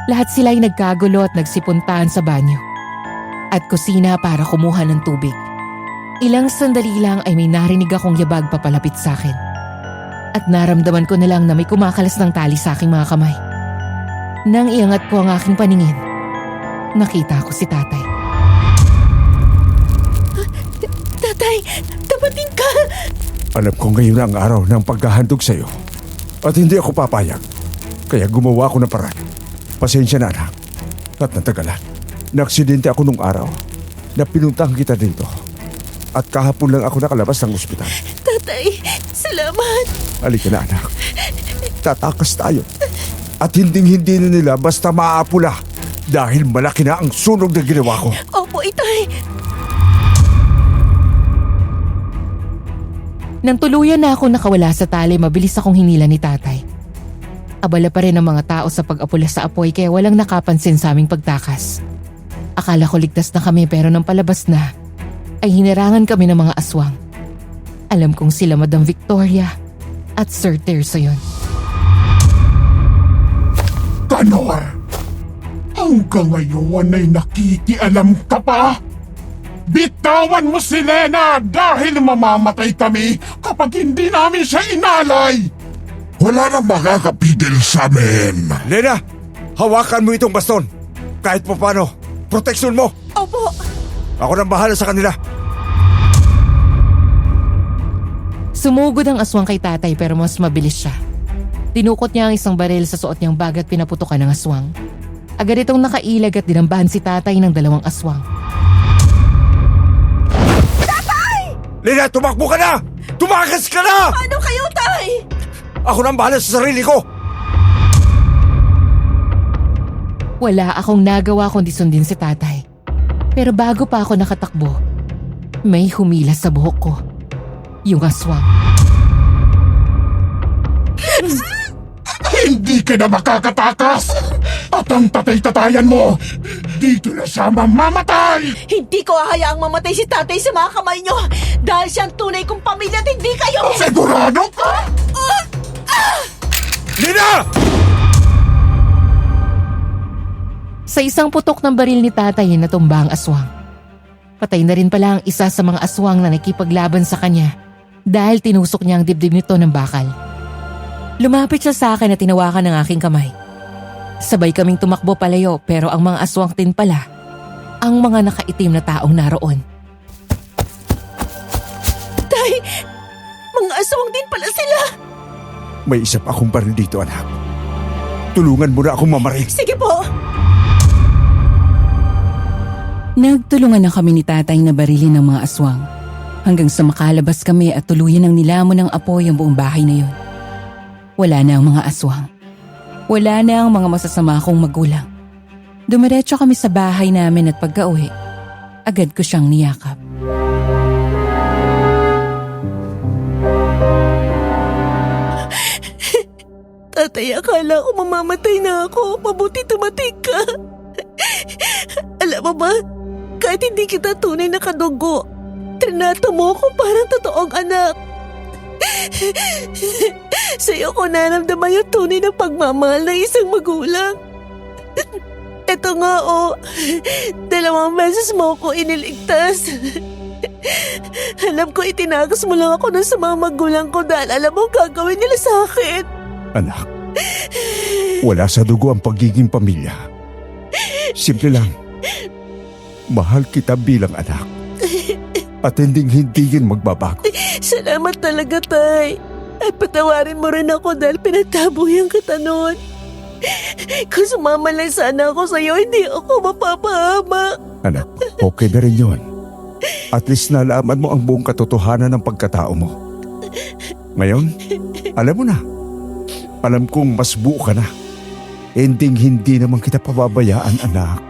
Lahat sila ay nagkagulo at nagsipuntahan sa banyo at kusina para kumuha ng tubig. Ilang sandali lang ay may narinig akong yabag papalapit sa akin. At naramdaman ko na lang na may kumakalas ng tali sa aking mga kamay. Nang iangat ko ang aking paningin, nakita ko si tatay. Tatay, tapating ka! Alam ko ngayon ang araw ng paghahandog sa'yo. At hindi ako papayag. Kaya gumawa ako ng paraan. Pasensya na, anak. At natagalan. Naaksidente ako nung araw na pinuntahan kita dito. At kahapon lang ako nakalabas ng ospital. Tatay, salamat! Halika na, anak. Tatakas tayo. At hindi na nila basta maaapula dahil malaki na ang sunog na ginawa ko. Opo, itay! Nang tuluyan na ako nakawala sa tali, mabilis akong hinila ni tatay. Abala pa rin ang mga tao sa pag-apula sa apoy kaya walang nakapansin sa aming pagtakas. Akala ko ligtas na kami pero nang palabas na, ay hinirangan kami ng mga aswang. Alam kong sila Madam Victoria at Sir Tirso yun. Tanor, hanggang ngayon ay nakikialam ka pa? Bitawan mo si Lena dahil mamamatay kami kapag hindi namin siya inalay! Wala nang makakapigil sa amin! Lena, hawakan mo itong baston. Kahit pa paano, proteksyon mo. Opo! Ako nang bahala sa kanila. Sumugod ang aswang kay tatay pero mas mabilis siya. Tinukot niya ang isang baril sa suot niyang bag at pinaputukan ng aswang. Agad itong nakailag at dinambahan si tatay ng 2 aswang. Lena, tumakbo ka na! Tumakas ka na! Ano kayo, tay? Ako nang bahala sa sarili ko! Wala akong nagawa kundi sundin si tatay. Pero bago pa ako nakatakbo, may humila sa buhok ko. Yung aswang. Hindi ka na makakatakas! At ang tatay-tatayan mo, dito na siya mamamatay! Hindi ko hahayaang mamatay si tatay sa mga kamay niyo dahil siyang tunay kong pamilya at hindi kayo! Sigurado ka? Lena! Sa isang putok ng baril ni tatay natumba ang aswang. Patay na rin pala ang isa sa mga aswang na nakipaglaban sa kanya dahil tinusok niya ang dibdib nito ng bakal. Lumapit siya sa akin at tinawakan ng aking kamay. Sabay kaming tumakbo palayo pero ang mga aswang din pala ang mga nakaitim na taong naroon. Tay, mga aswang din pala sila. May isa pa akong baril dito, anak. Tulungan mo na akong mamaril. Sige po. Nagtulungan na kami ni tatay na barilin ng mga aswang hanggang sa makalabas kami at tuluyan ng nilamon ng apoy ang buong bahay na yun. Wala na ang mga aswang. Wala na ang mga masasama kong magulang. Dumiretso kami sa bahay namin at pagka-uwi, agad ko siyang niyakap. Tatay, akala ko mamamatay na ako. Mabuti tumating ka. Alam mo ba, kahit hindi kita tunay na kadugo, trinato mo ko parang totoong anak. Sa'yo ko naramdaman yung tunay na pagmamahal ng isang magulang. Eto nga o, 2 beses mo ko iniligtas. Alam ko itinagos mo lang ako nun sa mga magulang ko dahil alam mo gagawin nila sa akin. Anak, wala sa dugo ang pagiging pamilya. Simple lang, mahal kita bilang anak. At hindi yun magbabago. Salamat talaga, Tay. At patawarin mo rin ako dahil pinagtabuyan kita noon. Kung sumama lang sana ako sa'yo, hindi ako mapapahama. Anak, okay na rin yun. At least nalaman mo ang buong katotohanan ng pagkatao mo. Ngayon, alam mo na. Alam kong mas buo ka na. Hindi naman kita pababayaan, anak.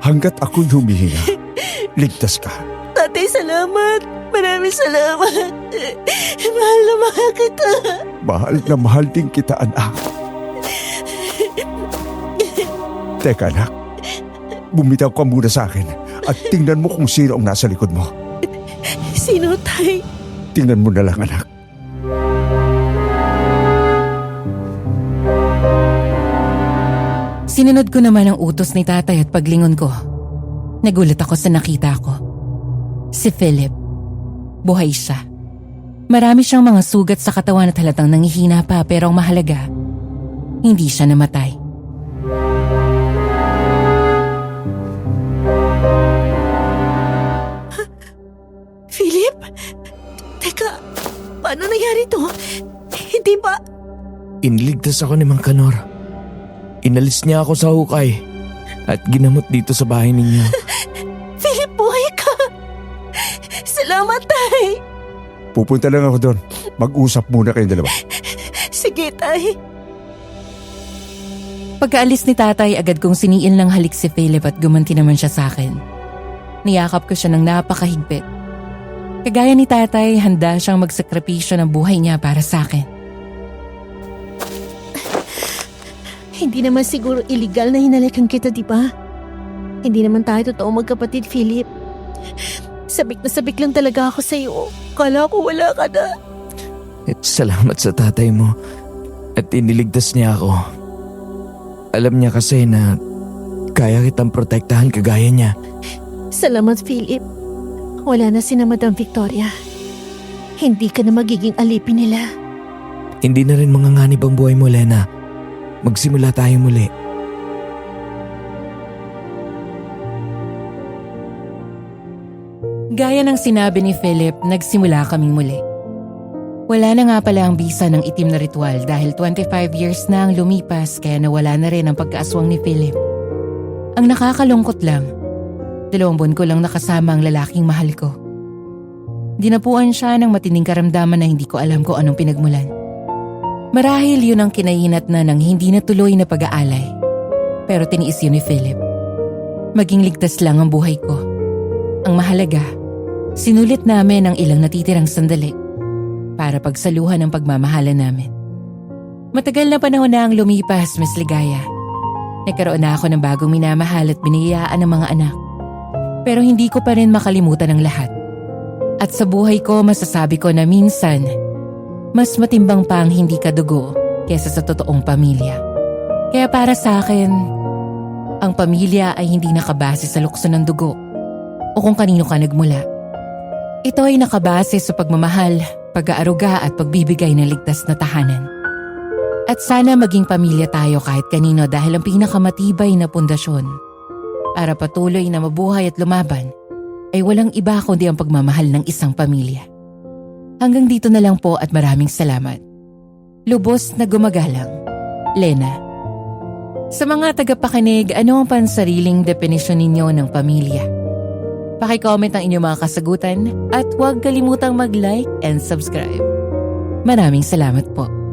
Hanggat ako'y humihinga, ligtas ka. Tatay, salamat. Maraming salamat. Mahal na mahal kita. Mahal na mahal din kita, anak. Teka, anak. Bumitaw ka muna sa akin at tingnan mo kung sino ang nasa likod mo. Sino, Tay? Tingnan mo na lang, anak. Sinunod ko naman ang utos ni tatay at paglingon ko, nagulat ako sa nakita ko. Si Philip. Buhay siya. Marami siyang mga sugat sa katawan at halatang nangihina pa pero ang mahalaga, hindi siya namatay. Philip? Teka, paano nangyari to? Hindi ba? Iniligtas ako ni Mang Kanor. Inalis niya ako sa hukay at ginamot dito sa bahay ninyo. Philip, buhay ka! Salamat, Tay! Pupunta lang ako doon. Mag-usap muna kayong dalawa. Sige, Tay. Pagkaalis ni tatay, agad kong siniin ng halik si Philip at gumanti naman siya sa akin. Niyakap ko siya ng napakahigpit. Kagaya ni tatay, handa siyang magsakripisyo ng buhay niya para sa akin. Hindi naman siguro illegal na hinalikan kita, di ba? Hindi naman tayo totoong magkapatid, Philip. Sabik na sabik lang talaga ako sa iyo. Kala ko wala ka na. Salamat sa tatay mo at iniligtas niya ako. Alam niya kasi na kaya kitang protektahan kagaya niya. Salamat, Philip. Wala na si na Madam Victoria. Hindi ka na magiging alipin nila. Hindi na rin manganganib ang buhay mo, Lena. Magsimula tayo muli. Gaya ng sinabi ni Philip, nagsimula kaming muli. Wala na nga pala ang bisa ng itim na ritual dahil 25 years na ang lumipas kaya nawala na rin ang pagkaaswang ni Philip. Ang nakakalungkot lang, 2 buwan ko lang nakasama ang lalaking mahal ko. Dinapuan siya ng matinding karamdaman na hindi ko alam kung anong pinagmulan. Marahil yun ang kinahinat na ng hindi natuloy na pag-aalay. Pero tiniis yun ni Philip. Maging ligtas lang ang buhay ko. Ang mahalaga, sinulit namin ang ilang natitirang sandali para pagsaluhan ang pagmamahalan namin. Matagal na panahon na ang lumipas, Miss Ligaya. Nagkaroon na ako ng bagong minamahal at biniyayaan ng mga anak. Pero hindi ko pa rin makalimutan ang lahat. At sa buhay ko, masasabi ko na minsan, mas matimbang pa ang hindi kadugo kesa sa totoong pamilya. Kaya para sa akin, Ang pamilya ay hindi nakabase sa lukso ng dugo o kung kanino ka nagmula. Ito ay nakabase sa pagmamahal, pag-aaruga at pagbibigay ng ligtas na tahanan. At sana maging pamilya tayo kahit kanino dahil ang pinakamatibay na pundasyon para patuloy na mabuhay at lumaban ay walang iba kundi ang pagmamahal ng isang pamilya. Hanggang dito na lang po at maraming salamat. Lubos na gumagalang, Lena. Sa mga tagapakinig, ano ang pansariling definisyon ninyo ng pamilya? Paki-comment ang inyong mga kasagutan at huwag kalimutang mag-like and subscribe. Maraming salamat po.